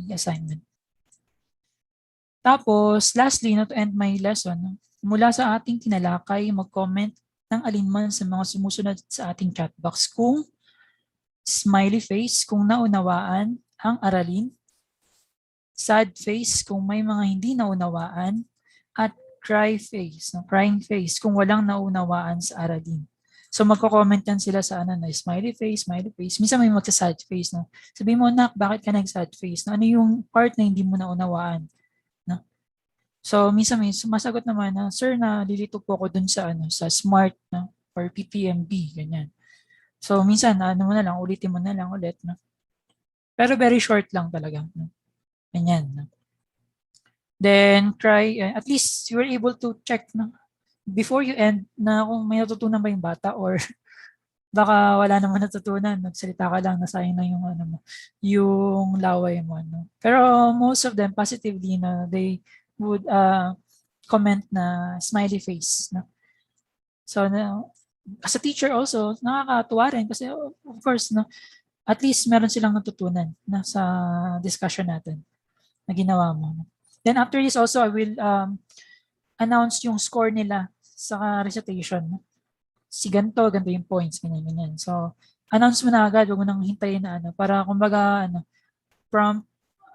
i-assignment. Tapos lastly, to end my lesson, mula sa ating tinalakay, mag-comment ng alinman sa mga sumusunod sa ating chat box kung smiley face kung naunawaan ang aralin, sad face kung may mga hindi naunawaan, at crying face kung walang naunawaan sa aralin. So magko-comment yan sila sa smiley face. Minsan may magsa-sad face, no. Sabihin mo, nak, bakit ka nag-sad face? No? Ano yung part na hindi mo naunawaan? No? So minsan may sumasagot naman na, sir, nalilito po ako dun sa sa SMART, no, or PPMB, ganyan. So minsan ulitin mo na lang ulit, no. Pero very short lang talaga, no? Ganyan, no. Then try at least you were able to check, no, before you end na kung may natutunan ba yung bata or baka wala naman natutunan, nagsalita ka lang, nasayang na yung ano mo, yung laway mo, no. Pero most of them positively na they would comment na smiley face, no. So as a teacher also, nakakatuwa rin kasi of course, no, at least meron silang natutunan na sa discussion natin na ginawa mo. No? Then after this also, I will announce yung score nila sa recitation. No? Si ganito yung points, ganyan. So, announce mo na agad, huwag mo nang hintayin na ano, para kumbaga, prompt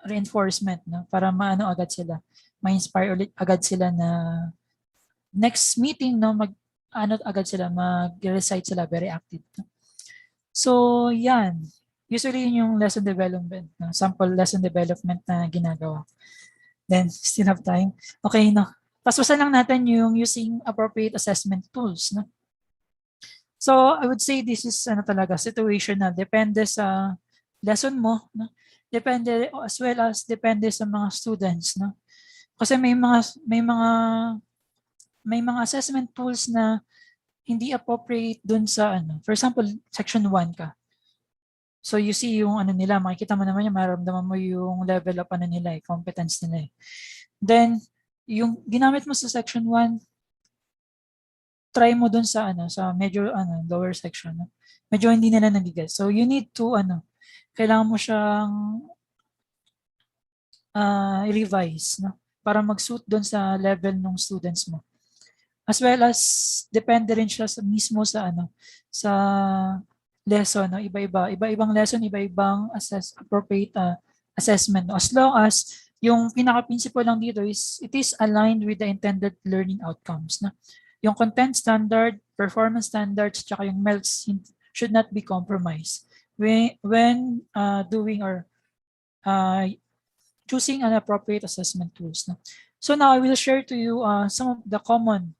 reinforcement, no? Para maano agad sila, ma-inspire ulit agad sila na next meeting, no, agad sila, mag-recite sila, very active. No? So, yan. Usually yun yung lesson development, no? Sample lesson development na ginagawa. Then, still have time. Okay, no. Paspasan lang natin yung using appropriate assessment tools, no? So, I would say this is talaga situational. Depende sa lesson mo, no? Depende as well as depende sa mga students, no? Kasi may mga assessment tools na hindi appropriate dun sa for example, section 1 ka. So you see yung nila, makikita mo naman yung maramdaman mo yung level of nila, competence nila. Then yung ginamit mo sa section 1, try mo dun sa sa medyo lower section. No? Medyo hindi nila nagigets. So you need to kailangan mo siyang revise, no? Para mag-suit dun sa level ng students mo. As well as depende rin siya mismo sa sa lesson, no? Iba-ibang lesson, iba-ibang appropriate assessment. As long as yung pinaka-principle lang dito is it is aligned with the intended learning outcomes, no? Yung content standard, performance standards, tsaka yung MELS should not be compromised when doing or choosing an appropriate assessment tools. No? So now I will share to you some of the common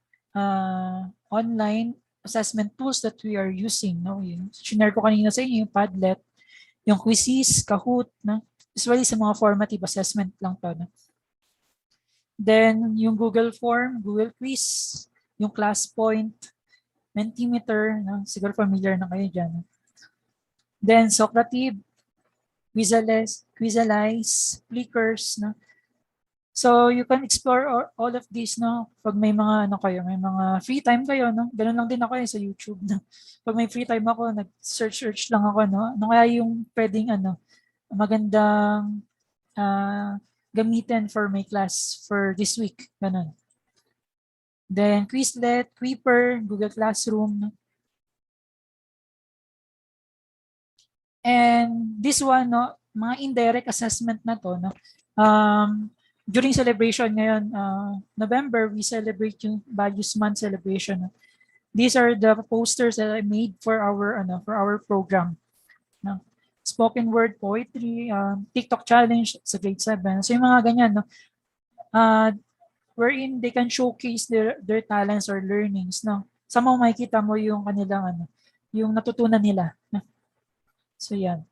online assessment tools that we are using. No? Yung share ko kanina sa inyo yung Padlet, yung Quizzes, Kahoot, no? Usually sa mga formative assessment lang to. No? Then yung Google Form, Google Quiz, yung ClassPoint, Mentimeter, no? Siguro familiar na kayo dyan. No? Then Socrative, Quizalize, Flickrs, no? So you can explore all of these, no? Pag may mga may mga free time kayo, no? Ganun lang din ako sa YouTube, no? Pag may free time ako, nag-search lang ako, no? Ano kaya yung pwedeng magandang gamitin for my class for this week, ganun. Then Quizlet, Creeper, Google Classroom, no? And this one, no, mga indirect assessment na to, no? During celebration ngayon, November, we celebrate yung Values Month celebration. No? These are the posters that I made for our program. No? Spoken word poetry, TikTok challenge sa grade 7. So yung mga ganyan, no? Wherein they can showcase their talents or learnings. No? Sama makikita mo yung kanilang yung natutunan nila. No? So yan.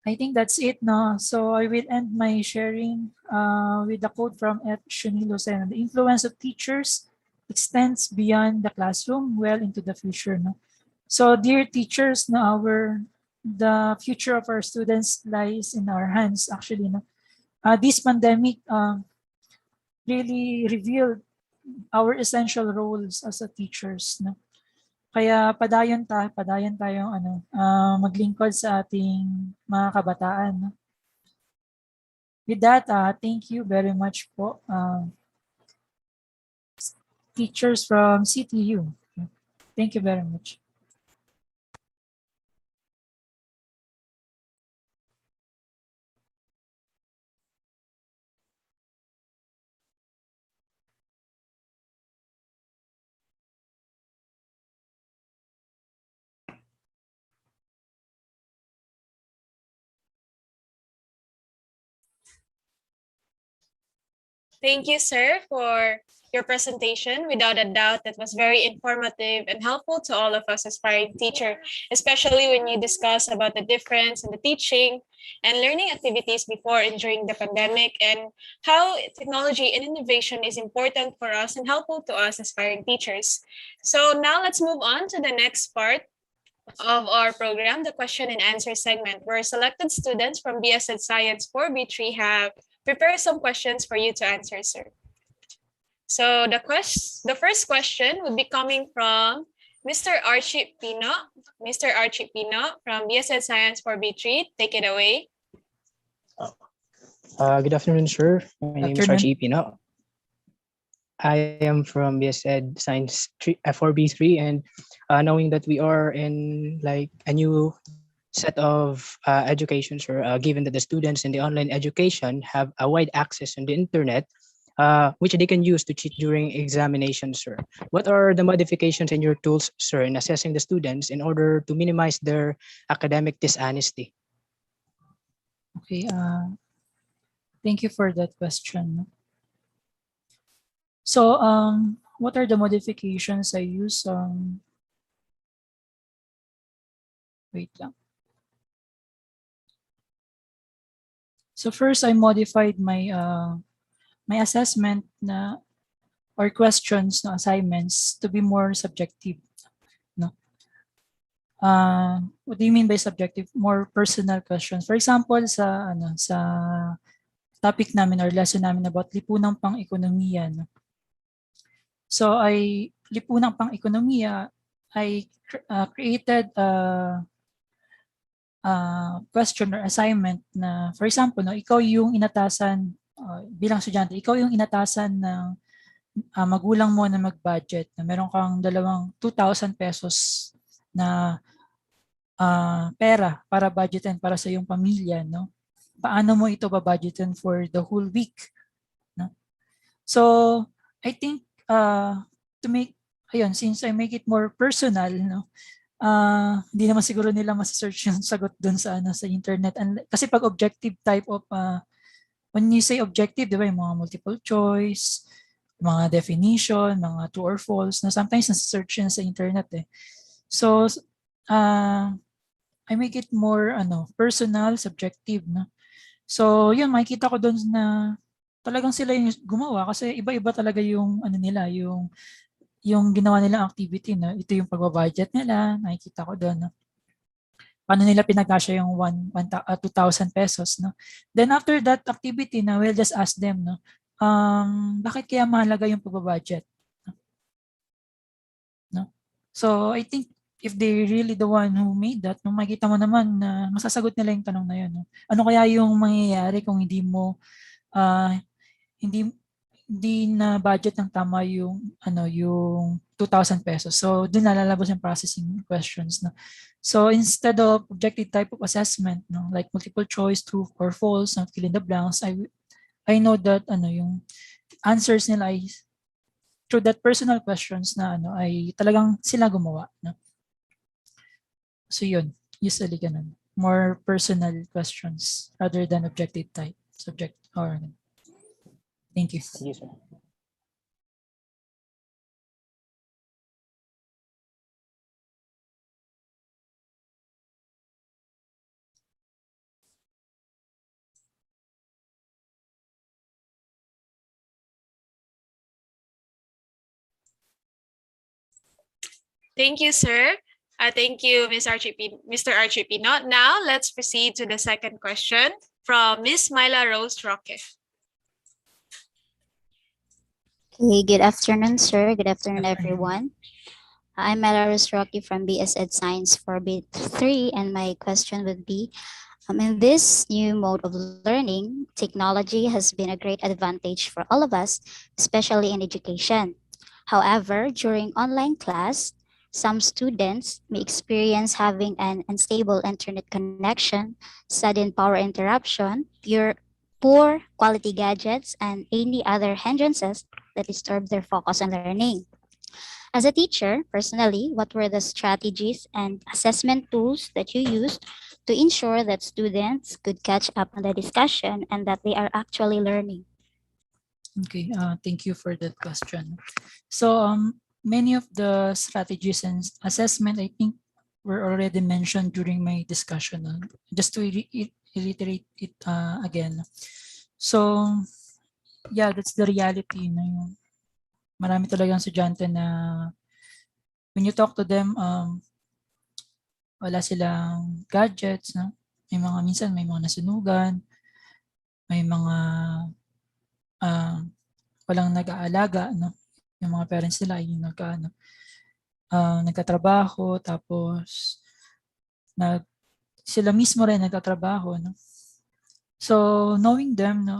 I think that's it, no? So I will end my sharing with a quote from F. Shunilo Sen. The influence of teachers extends beyond the classroom well into the future, no? So dear teachers, no, the future of our students lies in our hands, actually, no? This pandemic really revealed our essential roles as a teachers, no? Kaya padayon tayong maglingkod sa ating mga kabataan. No? With that, thank you very much po, teachers from CTU. Thank you very much. Thank you, sir, for your presentation. Without a doubt, that was very informative and helpful to all of us aspiring teacher, especially when you discuss about the difference in the teaching and learning activities before and during the pandemic, and how technology and innovation is important for us and helpful to us aspiring teachers. So now let's move on to the next part of our program, the question and answer segment, where selected students from BSed Science 4B3 have prepared some questions for you to answer, sir. So the first question would be coming from Mr. Archie Pino. Mr. Archie Pino from BSed Science 4B3, take it away. Good afternoon, sir. My name is Archie Pino. I am from BSed Science 4B3, and knowing that we are in like a new set of education, sir, given that the students in the online education have a wide access on the internet, which they can use to cheat during examinations, sir. What are the modifications in your tools, sir, in assessing the students in order to minimize their academic dishonesty? Okay, thank you for that question. So, what are the modifications I use? Wait lang. So first, I modified my my assessment na or questions na assignments to be more subjective. No. What do you mean by subjective? More personal questions. For example, sa topic namin or lesson namin about lipunang pang-ekonomiya. No? So lipunang pang-ekonomiya, I created question or assignment na, for example, no, ikaw yung inatasan, bilang estudyante, ikaw yung inatasan ng magulang mo na mag-budget, na meron kang 2,000 pesos na pera para budgetin para sa iyong pamilya. No? Paano mo ito ba-budgetin for the whole week? No? So, I think to make, since I make it more personal, no, hindi naman siguro nila ma-search yung sagot dun sa internet. And kasi pag objective type of, when you say objective, di ba, yung mga multiple choice, mga definition, mga true or false, na sometimes na-search yun sa internet eh. So, I make it more personal, subjective. No? So, yun, makikita ko dun na talagang sila yung gumawa kasi iba-iba talaga yung nila, yung ginawa nilang activity. No? Ito yung pagbabudget nila, nakikita ko doon. No? Paano nila pinagkasya yung 2,000 pesos. No? Then after that activity, na we'll just ask them, no? Bakit kaya mahalaga yung pagbabudget? No? So I think if they really the one who made that, no, makikita mo naman na masasagot nila yung tanong na yun. No? Ano kaya yung mangyayari kung hindi mo hindi na budget ng tama yung yung 2,000 pesos. So doon nalalabas yung processing questions. No? So instead of objective type of assessment, no, like multiple choice, true or false, not fill in the blanks, I know that yung answers nila ay through that personal questions na ay talagang sila gumawa. No? So yun, usually ganun. More personal questions rather than objective type subject or Thank you. Thank you, sir. Thank you, sir. Thank you, Mr. Archie Pino. Now, let's proceed to the second question from Ms. Myla Rose Roque. Okay, good afternoon, sir. Good afternoon, everyone. I'm Myla Rose Roque from BSed Science 4B3, and my question would be, in this new mode of learning, technology has been a great advantage for all of us, especially in education. However, during online class, some students may experience having an unstable internet connection, sudden power interruption, poor quality gadgets, and any other hindrances that disturb their focus on learning. As a teacher, personally, what were the strategies and assessment tools that you used to ensure that students could catch up on the discussion and that they are actually learning? Okay, thank you for that question. So many of the strategies and assessment, I think, were already mentioned during my discussion. Just to reiterate it again. So yeah, that's the reality. Yung marami talagang estudyante na when you talk to them, wala silang gadgets. No? Minsan may mga nasunugan, may mga walang nag-aalaga. No? Yung mga parents nila ay nagkatrabaho, tapos sila mismo rin nagtatrabaho. No? So knowing them, no,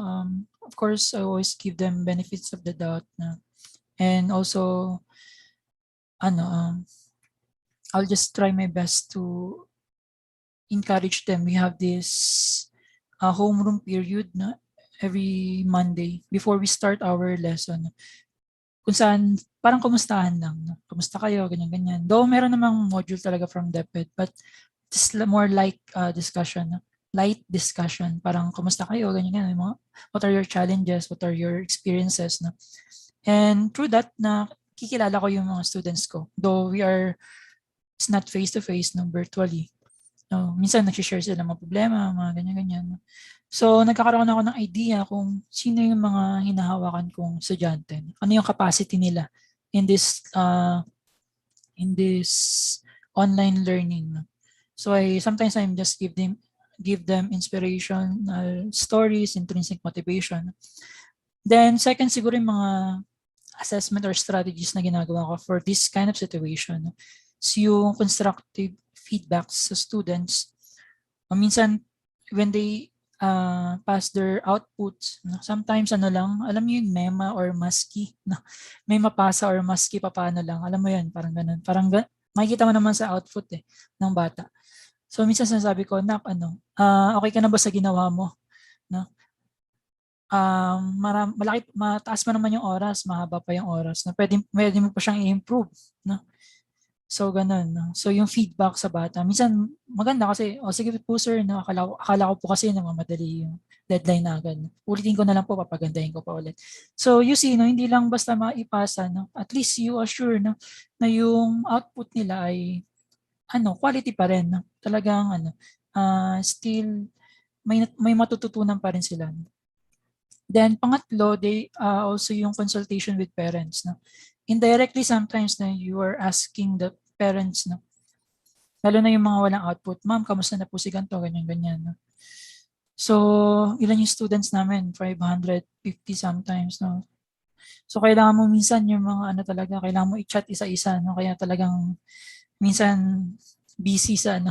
of course, I always give them benefits of the doubt. No? And also, I'll just try my best to encourage them. We have this homeroom period na every Monday before we start our lesson. Kung saan parang kumustahan lang. No? Kumusta kayo, ganyan-ganyan. Though meron namang module talaga from DepEd, but it's more like discussion. No? Light discussion. Parang kumusta kayo, ganyan-ganyan. What are your challenges? What are your experiences? No? And through that, na kikilala ko yung mga students ko. Though it's not face-to-face, no, virtually. No, minsan nag-share sila ng mga problema, mga ganyan-ganyan. So, nagkakaroon ako ng idea kung sino yung mga hinahawakan kong estudyante. Ano yung capacity nila in this online learning. So, sometimes I'm just give them inspiration, stories, intrinsic motivation. Then, second, siguro yung mga assessment or strategies na ginagawa ko for this kind of situation. So, yung constructive feedbacks sa students. Minsan, when they pass their outputs, sometimes alam mo yung mema or maski, may mapasa or maski pa paano lang, alam mo yun, parang ganun. Makikita mo naman sa output ng bata. So minsan sinasabi ko, okay ka na ba sa ginawa mo? No? Mataas pa naman yung oras, mahaba pa yung oras. Pwede mo pa siyang i-improve. No? So, ganun. No? So, yung feedback sa bata, minsan maganda kasi, sige po sir, no? akala ko po kasi mamadali yung deadline na agad. Ulitin ko na lang po, papagandahin ko pa ulit. So, you see, no? Hindi lang basta maipasa, no? At least you assure no? na yung output nila ay quality pa rin. No? Talagang still may matututunan pa rin sila. No? Then, pangatlo, they also yung consultation with parents. No? Indirectly, sometimes na you are asking the parents, no? Lalo na yung mga walang output. Ma'am, kamusta na po si ganito, ganyan-ganyan. No? So, ilan yung students namin? 550 sometimes. No? So, kailangan mo minsan yung mga talaga, kailangan mo i-chat isa-isa. No? Kaya talagang minsan busy sa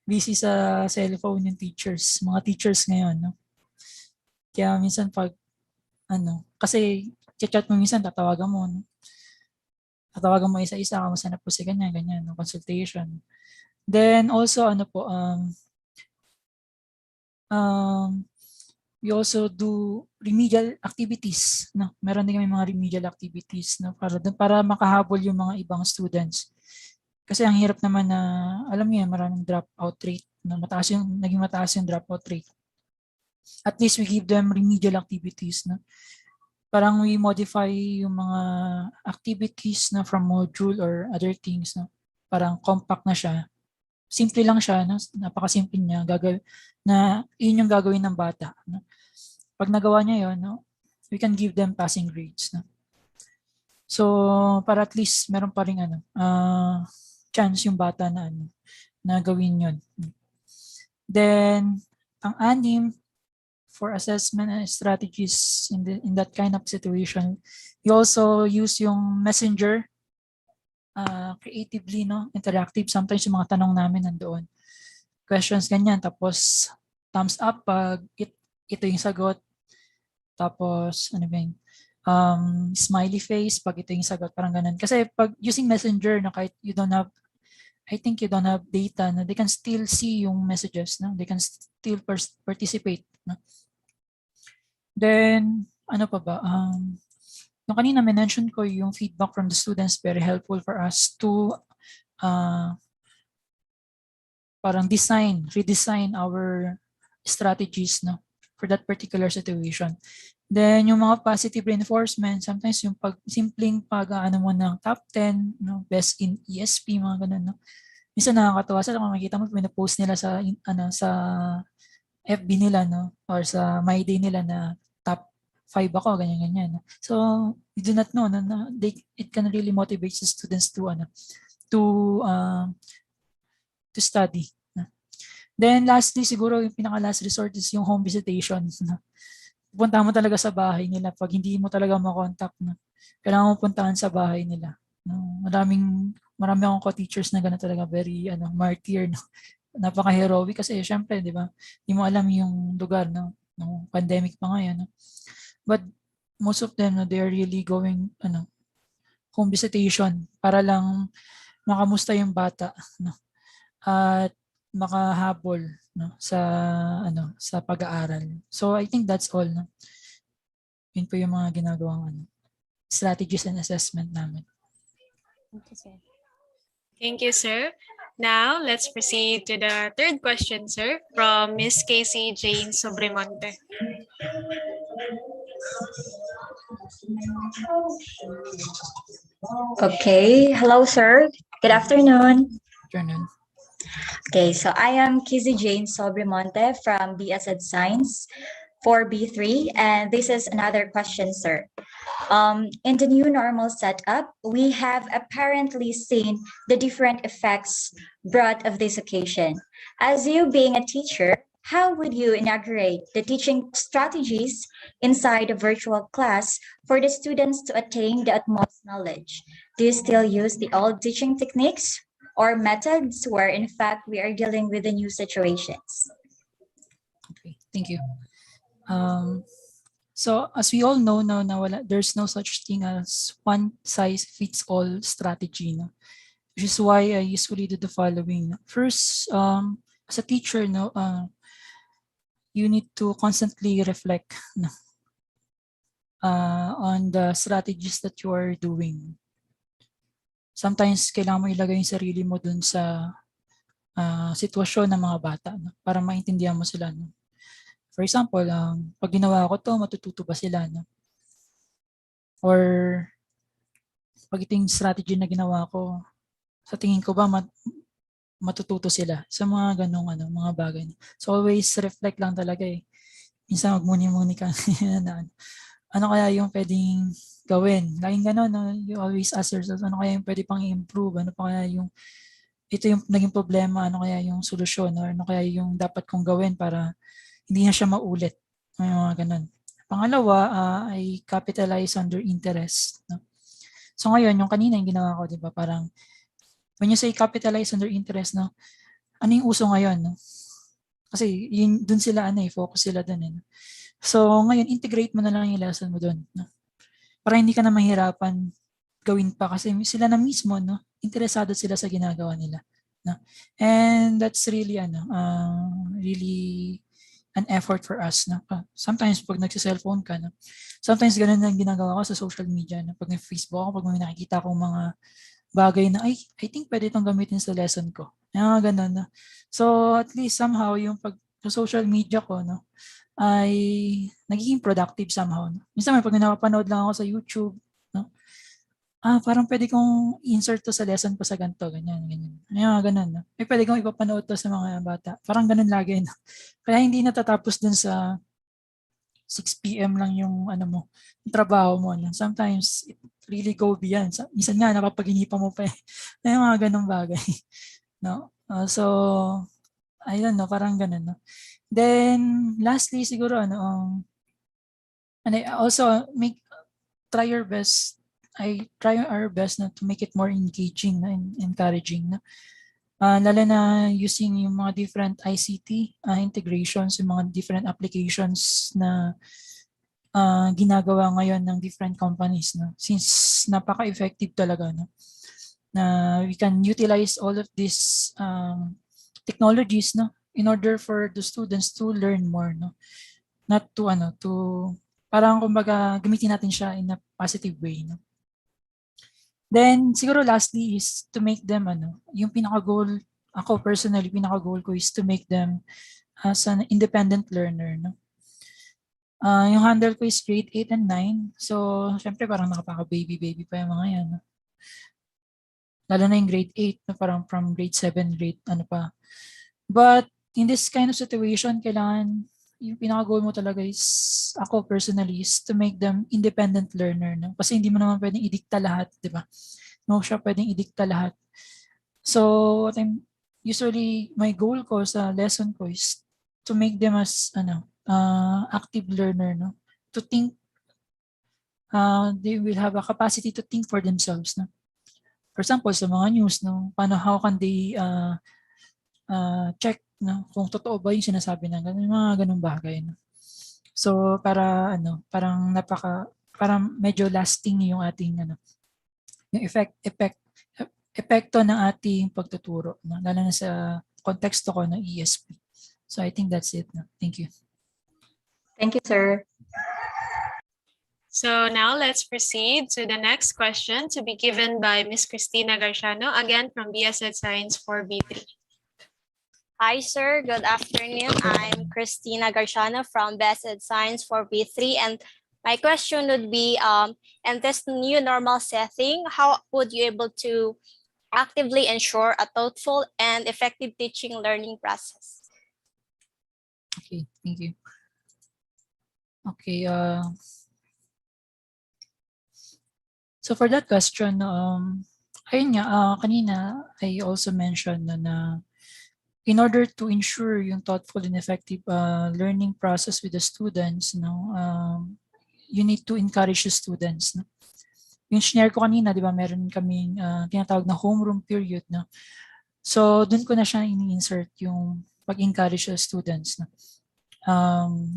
busy sa cellphone yung teachers, mga teachers ngayon. No? Kaya minsan pag kasi chat mo minsan, tatawagan mo. No? Tatawagan mo isa-isa, kamusta na po si ganyan, no? Consultation. Then also, we also do remedial activities. No? Meron din kami mga remedial activities no? para makahabol yung mga ibang students. Kasi ang hirap naman na, alam niyo, maraming dropout rate. No? Naging mataas yung dropout rate. At least we give them remedial activities. No? Parang we modify yung mga activities na from module or other things. No? Parang compact na siya. Simple lang siya. No? Napakasimple niya. Yun yung gagawin ng bata. No? Pag nagawa niya yun, no? We can give them passing grades. No? So, para at least meron pa rin chance yung bata na gawin yun. Then, ang-anim, for assessment and strategies in that kind of situation, you also use yung messenger creatively, no? Interactive. Sometimes yung mga tanong namin nandoon. Questions ganyan. Tapos, thumbs up pag ito yung sagot. Tapos, smiley face pag ito yung sagot. Parang ganun. Kasi pag using messenger, no, kahit you don't have data, no, they can still see yung messages. No? They can still participate. No? Then, ano pa ba? Nung kanina mention ko yung feedback from the students, very helpful for us to parang redesign our strategies no, for that particular situation. Then yung mga positive reinforcement, sometimes yung simpleng pag-aano mo ng top 10, no, best in ESP, mga ganun, no. Minsan nakakatawa sila kung makikita mo pina-post nila sa sa FB nila, no, or sa My Day nila na top 5 ako, ganyan ganyan. No? So you do not know na it can really motivate the students to to study. No? Then lastly, siguro yung pinaka-last resort is yung home visitation. No? Punta mo talaga sa bahay nila pag hindi mo talaga makontak. No? Kailangan mo puntahan sa bahay nila. No? Marami akong co-teachers na gano'n talaga, very martyr. No? Napaka-heroic kasi syempre, di ba? Hindi mo alam yung lugar, no? No pandemic pa ngayon. No? But most of them, no, they are really going home visitation para lang makamusta yung bata, no? At makahabol, no, sa pag-aaral. So I think that's all, no. Yun po yung mga ginagawang strategies and assessment namin. Thank you, sir. Now, let's proceed to the third question, sir, from Miss Casey Jane Sobremonte. Okay, hello, sir. Good afternoon. Afternoon. Okay, so I am Kizzy Jane Sobremonte from BSed Science 4B3, and this is another question, sir. In the new normal setup, we have apparently seen the different effects brought of this occasion. As you being a teacher, how would you inaugurate the teaching strategies inside a virtual class for the students to attain the utmost knowledge? Do you still use the old teaching techniques or methods where in fact we are dealing with the new situations? Okay, thank you. So as we all know now, there's no such thing as one size fits all strategy, no? Which is why I usually do the following. First, as a teacher, no, you need to constantly reflect, no, on the strategies that you are doing. Sometimes kailangan mo ilagay yung sarili mo dun sa sitwasyon ng mga bata, no, para maintindihan mo sila. No? For example, pag ginawa ko to, matututo ba sila? No? Or pag ito yung strategy na ginawa ko, sa tingin ko ba matututo sila sa mga ganong mga bagay. So always reflect lang talaga eh. Minsan magmuni-muni ka na ano kaya yung pwedeng gawin. Laging gano'n, no? You always ask yourself, ano kaya yung pwede pang i-improve? Ano pa kaya ito yung naging problema, ano kaya yung solusyon? Or ano kaya yung dapat kong gawin para hindi na siya maulit. May mga ganun. Pangalawa, ay capitalize on their interest. No? So ngayon, yung kanina yung ginawa ko, di ba, parang when you say capitalize on their interest, no, ano yung uso ngayon? No? Kasi dun sila, focus sila dun. No? So ngayon, integrate mo na lang yung lesson mo dun. No? Para hindi ka na mahirapan gawin pa kasi sila na mismo, no, interesado sila sa ginagawa nila. No? And that's really, really an effort for us. No? Sometimes pag nagsa-cellphone ka, no? Sometimes ganun ang ginagawa ko sa social media. No? Pag nag-Facebook ako, pag may nakikita akong mga bagay na, I think pwede itong gamitin sa lesson ko. Ganun. No? So at least somehow yung social media ko, no, ay nagiging productive somehow. No? Minsan may pag napapanood lang ako sa YouTube, no? Parang pwede kong insert to sa lesson ko sa ganito, ganyan. Ganun, no? Pwede kong ipapanood to sa mga bata. Parang ganun lagi, no? Kaya hindi natatapos dun sa 6 p.m. lang yung yung trabaho mo. No? Sometimes it really go beyond. Minsan nga napapaginipan mo pa eh. Yung mga ganung bagay. No? So, I don't know, parang ganun. No? Then, lastly, siguro, and I also try our best na to make it more engaging and encouraging. Na? Lalo na using yung mga different ICT integrations, yung mga different applications na ginagawa ngayon ng different companies. No? Since napaka-effective talaga. No? Na we can utilize all of these technologies, no, in order for the students to learn more, no, not to parang kumbaga gamitin natin siya in a positive way, no. Then siguro lastly is to make them yung pinaka-goal, ako personally pinaka-goal ko is to make them as an independent learner, no. Yung handle ko is grade 8 and 9. So, syempre parang nakapaka-baby pa yung mga yan. No? Lalo na yung grade 8, na parang from grade 7, grade ano pa. But in this kind of situation, kailangan, yung pinaka-goal mo talaga is, ako personally, is to make them independent learner. No? Kasi hindi mo naman pwedeng idikta lahat, di ba? No siya pwedeng idikta lahat. So, what I'm, usually, my goal ko sa lesson ko is to make them as active learner, no? To think, they will have a capacity to think for themselves, no? For example, sa mga news, no? How can they check, no? Kung totoo ba yung sinasabi ng mga ganung bagay, no? So, parang parang medyo lasting yung ating, yung epekto ng ating pagtuturo, no? Lalo na sa konteksto ko ng ESP. So I think that's it. No? Thank you. Thank you, sir. So now let's proceed to the next question to be given by Ms. Cristina Garciano, again from BSed Science 4B3. Hi, sir. Good afternoon. I'm Cristina Garciano from BSed Science 4B3, and my question would be, in this new normal setting, how would you able to actively ensure a thoughtful and effective teaching learning process? Okay, thank you. Okay, so for that question, ayun nga, kanina I also mentioned na in order to ensure yung thoughtful and effective learning process with the students, you need to encourage the students. No? Yung share ko kanina, di ba, meron kaming tinatawag na homeroom period. No? So, dun ko na siya ini-insert yung pag-encourage sa students. No?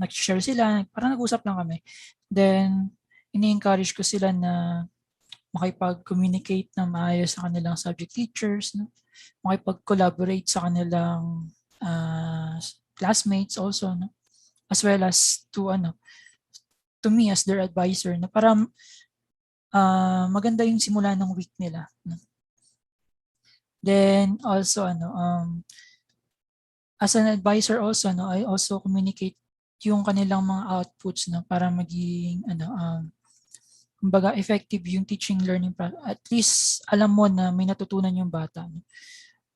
Nag-share sila, parang nag-usap lang kami. Then, ini-encourage ko sila na makipag-communicate na maayos sa kanilang subject teachers, no? Makipag-collaborate sa kanilang classmates also, no? As well as to me as their advisor, na para maganda yung simula ng week nila. No? Then also as an advisor also, I also communicate yung kanilang mga outputs, no, para maging kumbaga effective yung teaching learning process. At least alam mo na may natutunan yung bata. No?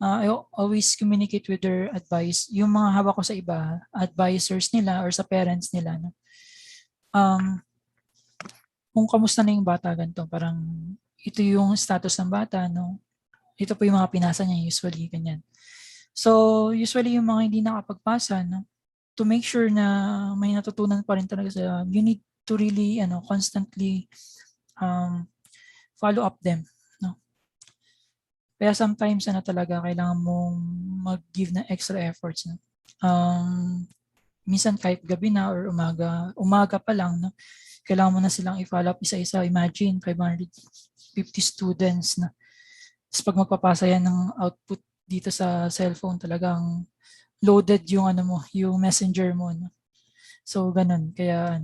I always communicate with their advice. Yung mga hawak ko sa iba, advisors nila or sa parents nila. No? Kung kamusta na yung bata, ganito, parang ito yung status ng bata, no? Ito po yung mga pinasa niya usually, ganyan. So, usually yung mga hindi nakapagpasa, no? To make sure na may natutunan pa rin talaga sila, you need to really constantly follow up them. No? Kaya sometimes talaga kailangan mong mag-give na extra efforts. No? Minsan kahit gabi na or umaga pa lang, no? Kailangan mo na silang i-follow up isa-isa. Imagine 550 students na. Tapos pag magpapasa yan ng output dito sa cellphone, talagang loaded yung yung messenger mo. No? So ganun. Kaya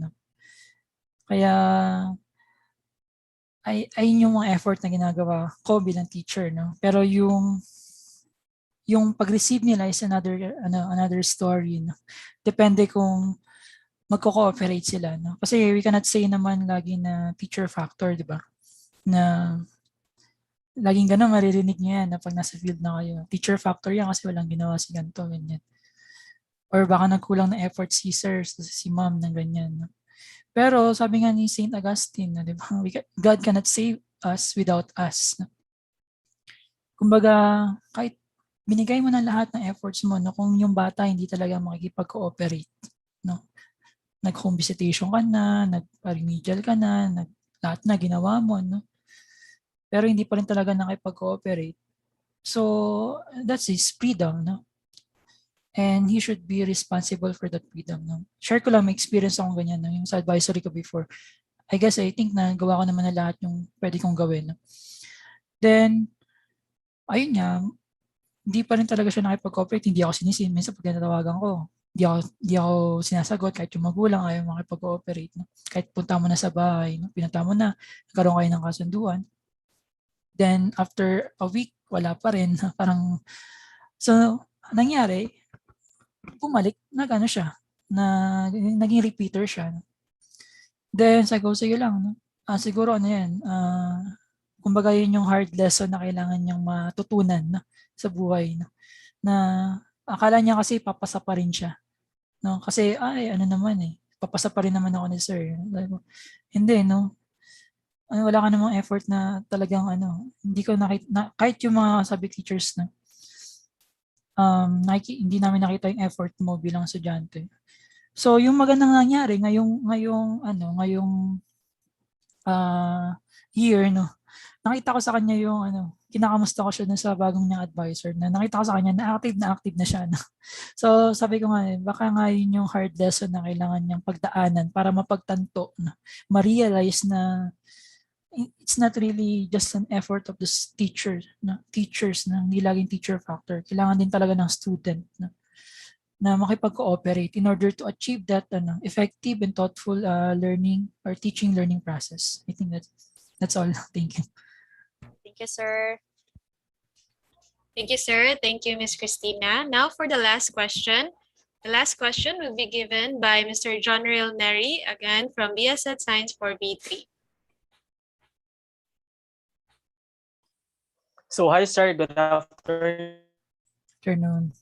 ay yung mga effort na ginagawa ko bilang teacher, no? Pero yung pag-receive nila is another story, no? Depende kung magko-cooperate sila, no? Kasi we cannot say naman lagi na teacher factor, di ba? Na laging gano'n, maririnig niyo yan na pag nasa field na kayo. Teacher factor yan kasi walang ginawa si ganito, ganyan. Or baka nagkulang na effort si sir, si ma'am, ng ganyan. No? Pero sabi nga ni St. Augustine, di ba? God cannot save us without us. No? Kumbaga, kahit binigay mo na lahat ng efforts mo, no? Kung yung bata hindi talaga makikipag-cooperate, no? Nag-home visitation ka na, nag-remedial ka na, lahat na ginawa mo, no? Pero hindi pa rin talaga nakipag-cooperate. So, that's his freedom, no? And he should be responsible for that freedom, no? Share ko lang, may experience akong ganyan, no? Yung sa advisory ko before. I think na gawa ko naman na lahat yung pwede kong gawin, no? Then, ayun nga, hindi pa rin talaga siya nakipag-cooperate. Hindi ako sinisin. Minsan pag natawagan ko, di ako sinasagot kahit yung magulang ayaw makipag-cooperate. No? Kahit punta mo na sa bahay, no? Pinunta mo na, nagkaroon kayo ng kasunduan. Then, after a week, wala pa rin. Parang, so, nangyari, bumalik, naging repeater siya. Then, sabi ko, sige lang, no? Siguro ano yan, kumbaga yun yung hard lesson na kailangan niyang matutunan no? Sa buhay. No? Na akala niya kasi papasa pa rin siya. No? Kasi, ay, ano naman eh, papasa pa rin naman ako ni sir. Sabi ko, hindi, no? Wala ka namang effort na talagang ano, hindi ko nakita, kahit yung mga subject teachers na, hindi namin nakita yung effort mo bilang estudyante. So, yung magandang nangyari ngayong year, no, nakita ko sa kanya yung ano, kinakamusta ko siya dun sa bagong niyang advisor na nakita ko sa kanya na active na siya. No? So sabi ko nga, baka nga yun yung hard lesson na kailangan niyang pagdaanan para mapagtanto na ma-realize na it's not really just an effort of the teachers na hindi laging teacher factor. Kailangan din talaga ng student na makipag-cooperate in order to achieve that effective and thoughtful learning or teaching learning process. I think that's all. Thank you. Thank you, sir. Thank you, sir. Thank you, Ms. Christina. Now for the last question. The last question will be given by Mr. John Real Neri, again from BSED Science for B3. So hi, sir. Good afternoon. Afternoon.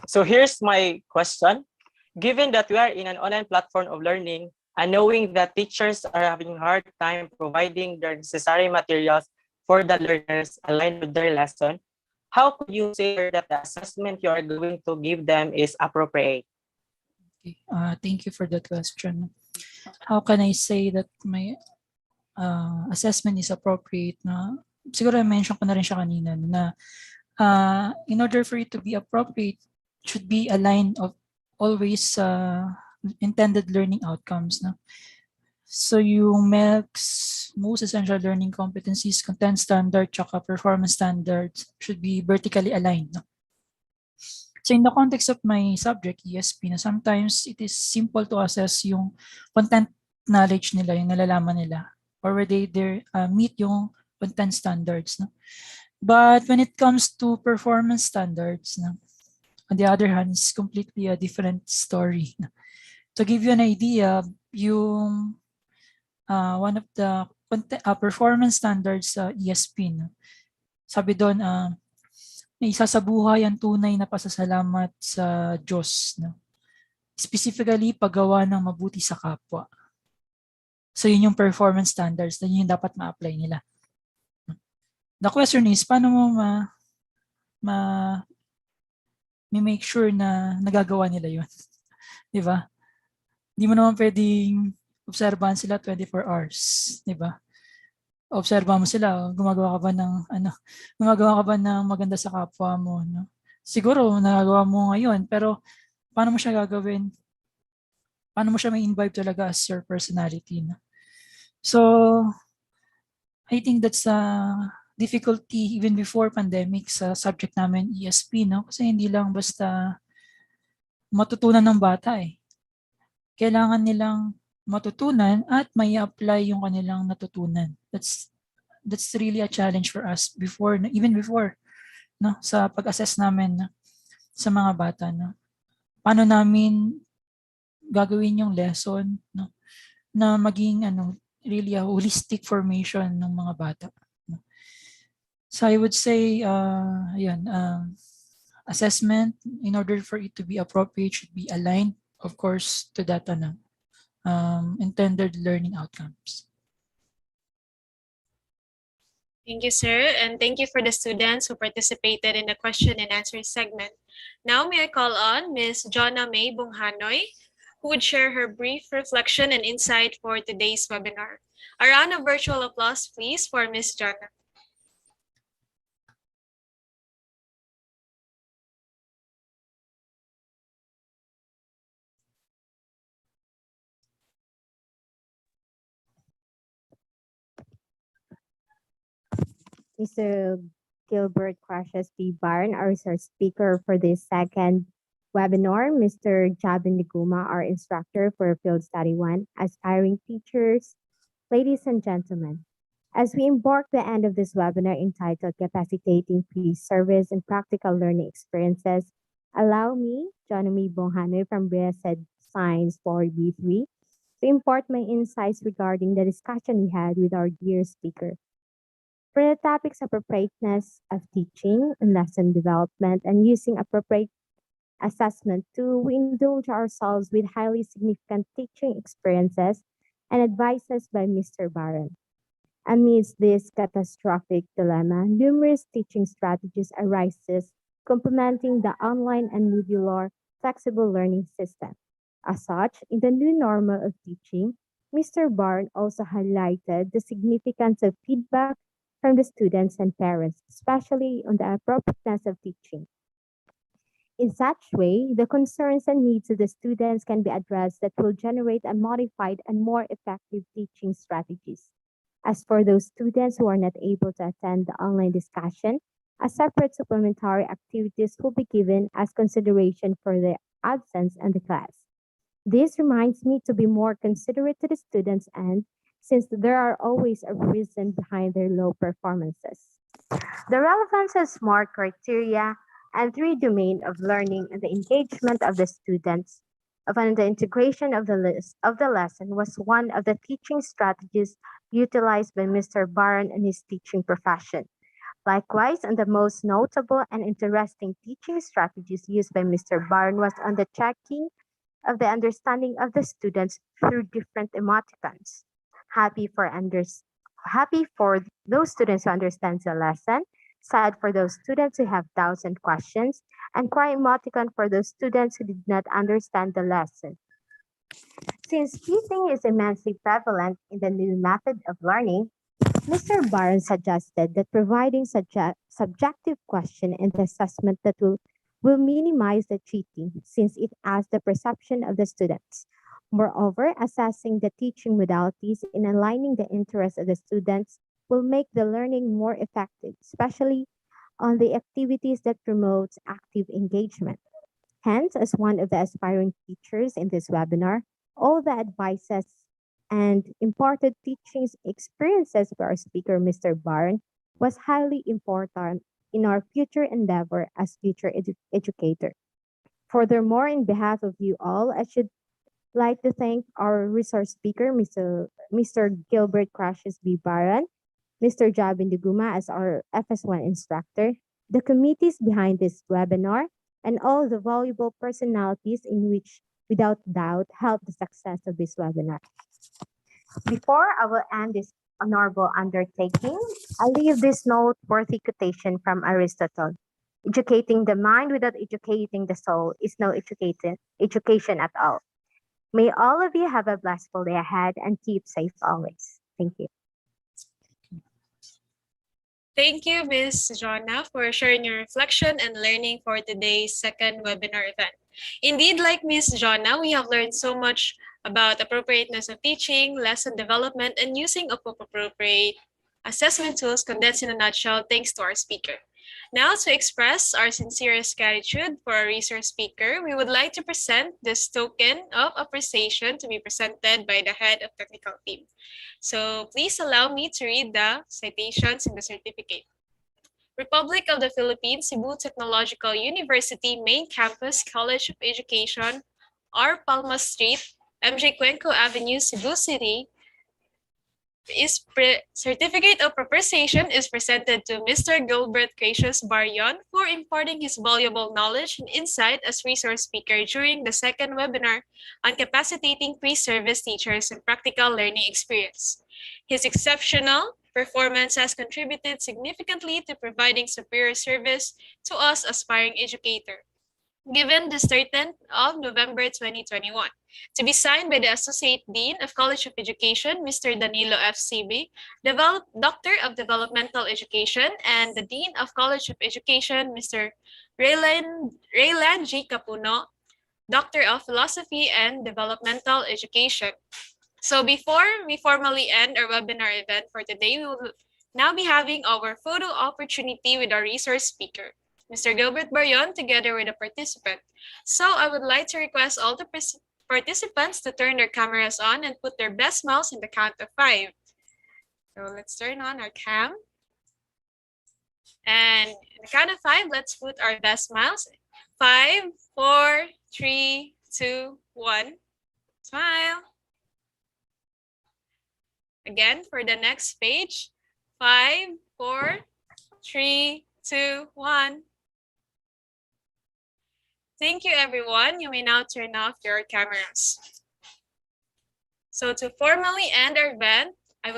So here's my question. Given that we are in an online platform of learning and knowing that teachers are having a hard time providing the necessary materials for the learners aligned with their lesson, how could you say that the assessment you are going to give them is appropriate? Okay. Thank you for that question. How can I say that my assessment is appropriate? Na siguro I-mention ko na rin siya kanina na in order for it to be appropriate, it should be aligned of always intended learning outcomes. No? So yung MEC's most essential learning competencies, content standard, tsaka performance standards should be vertically aligned. No? So in the context of my subject, ESP, na sometimes it is simple to assess yung content knowledge nila, yung nalalaman nila, or whether they meet yung content standards. No? But when it comes to performance standards, no, on the other hand, it's completely a different story. No? To give you an idea, yung one of the performance standards sa ESP, no? Sabi doon, may isa sa buhay ang tunay na pasasalamat sa Diyos. No? Specifically, paggawa ng mabuti sa kapwa. So yun yung performance standards na yun yung dapat ma-apply nila. The question is, paano mo make sure na nagagawa nila yun? Di ba? Di mo naman pwedeng obserbahan sila 24 hours. Di ba? Obserbahan mo sila, gumagawa ka ba ng maganda sa kapwa mo? No? Siguro, nagagawa mo ngayon, pero paano mo siya gagawin? Paano mo siya may imbibe talaga as your personality? No? So, I think that's a difficulty even before pandemic sa subject namin ESP, no? Kasi hindi lang basta matutunan ng bata eh. Kailangan nilang matutunan at may apply yung kanilang natutunan. That's really a challenge for us even before no, sa pag-assess namin no, sa mga bata. No? Paano namin gagawin yung lesson no, na maging really a holistic formation ng mga bata. No? So I would say, assessment, in order for it to be appropriate, should be aligned, of course, to that intended learning outcomes. Thank you, sir. And thank you for the students who participated in the question and answer segment. Now may I call on Ms. Jonna May Bunghanoy, who would share her brief reflection and insight for today's webinar. A round of virtual applause, please, for Ms. Jonna. Mr. Gilbert Crashes B. Barn, our speaker for this second webinar. Mr. Jabin Liguma, our instructor for Field Study 1. Aspiring teachers, ladies and gentlemen, As we embark the end of this webinar entitled Capacitating Pre-Service and Practical Learning Experiences, allow me, Jonomy Bonghanoy from BSED Science 4B3, to impart my insights regarding the discussion we had with our dear speaker. For the topics of appropriateness of teaching and lesson development and using appropriate assessment tool, we indulge ourselves with highly significant teaching experiences and advices by Mr. Barron. Amidst this catastrophic dilemma, numerous teaching strategies arises complementing the online and modular flexible learning system. As such, in the new normal of teaching, Mr. Barron also highlighted the significance of feedback from the students and parents, especially on the appropriateness of teaching. In such way, the concerns and needs of the students can be addressed that will generate a modified and more effective teaching strategies. As for those students who are not able to attend the online discussion, a separate supplementary activities will be given as consideration for their absence in the class. This reminds me to be more considerate to the students' end, since there are always a reason behind their low performances. The relevance of SMART criteria and three domain of learning and the engagement of the students and the integration of the list of the lesson was one of the teaching strategies utilized by Mr. Barron in his teaching profession. Likewise, and the most notable and interesting teaching strategies used by Mr. Barron was on the checking of the understanding of the students through different emoticons. Happy for those students who understand the lesson, sad for those students who have doubts and questions, and cry emoticon for those students who did not understand the lesson. Since teasing is immensely prevalent in the new method of learning, Mr. Barnes suggested that providing subjective question and assessment that will minimize the cheating since it adds the perception of the students. Moreover, assessing the teaching modalities and aligning the interests of the students will make the learning more effective, especially on the activities that promotes active engagement. Hence, as one of the aspiring teachers in this webinar, all the advices and imparted teaching experiences by our speaker, Mr. Barn, was highly important in our future endeavor as future educator. Furthermore, in behalf of you all, I should like to thank our resource speaker, Mr. Gilbert Crashes B. Baran, Mr. Jabin Duguma as our FS1 instructor, the committees behind this webinar, and all the valuable personalities in which, without doubt, helped the success of this webinar. Before I will end this honorable undertaking, I leave this noteworthy quotation from Aristotle. Educating the mind without educating the soul is no education at all. May all of you have a blissful day ahead and keep safe always. Thank you. Thank you, Ms. Jonna, for sharing your reflection and learning for today's second webinar event. Indeed, like Ms. Jonna, we have learned so much about appropriateness of teaching, lesson development, and using of appropriate assessment tools condensed in a nutshell thanks to our speaker. Now, to express our sincerest gratitude for our resource speaker, we would like to present this token of appreciation to be presented by the head of technical team. So please allow me to read the citations in the certificate. Republic of the Philippines, Cebu Technological University Main Campus, College of Education, R. Palma Street, MJ Cuenco Avenue, Cebu City, certificate of appreciation is presented to Mr. Gilbert Gracious Baryon for imparting his valuable knowledge and insight as resource speaker during the second webinar on capacitating pre-service teachers and practical learning experience. His exceptional performance has contributed significantly to providing superior service to us aspiring educators. Given the 13th of November 2021, to be signed by the Associate Dean of College of Education, Mr. Danilo F. Sibi, Doctor of Developmental Education, and the Dean of College of Education, Mr. Raylan G. Capuno, Doctor of Philosophy and Developmental Education. So before we formally end our webinar event for today, we will now be having our photo opportunity with our resource speaker, Mr. Gilbert Baryon, together with a participant. So I would like to request all the participants to turn their cameras on and put their best smiles in the count of 5. So let's turn on our cam. And in the count of 5, let's put our best smiles. 5, 4, 3, 2, 1. Smile. Again, for the next page. 5, 4, 3, 2, 1. Thank you, everyone. You may now turn off your cameras. So to formally end our event, we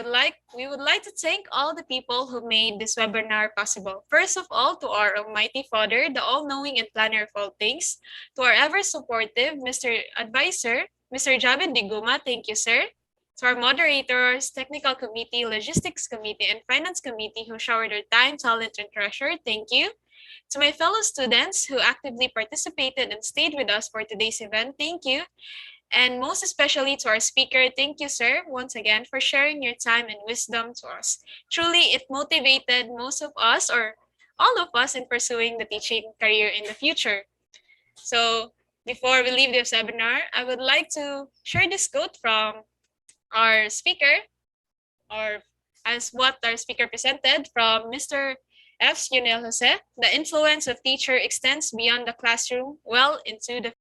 would like to thank all the people who made this webinar possible. First of all, to our Almighty Father, the all-knowing and planner of all things. To our ever-supportive Mr. Advisor, Mr. Javed Diguma, thank you, sir. To our moderators, Technical Committee, Logistics Committee, and Finance Committee who showered their time, talent, and treasure, thank you. To my fellow students who actively participated and stayed with us for today's event, thank you. And most especially to our speaker, thank you, sir, once again, for sharing your time and wisdom to us. Truly, it motivated most of us, or all of us, in pursuing the teaching career in the future. So before we leave this webinar, I would like to share this quote from our speaker, or as what our speaker presented from Mr. F. Yunel Jose. The influence of teacher extends beyond the classroom well into the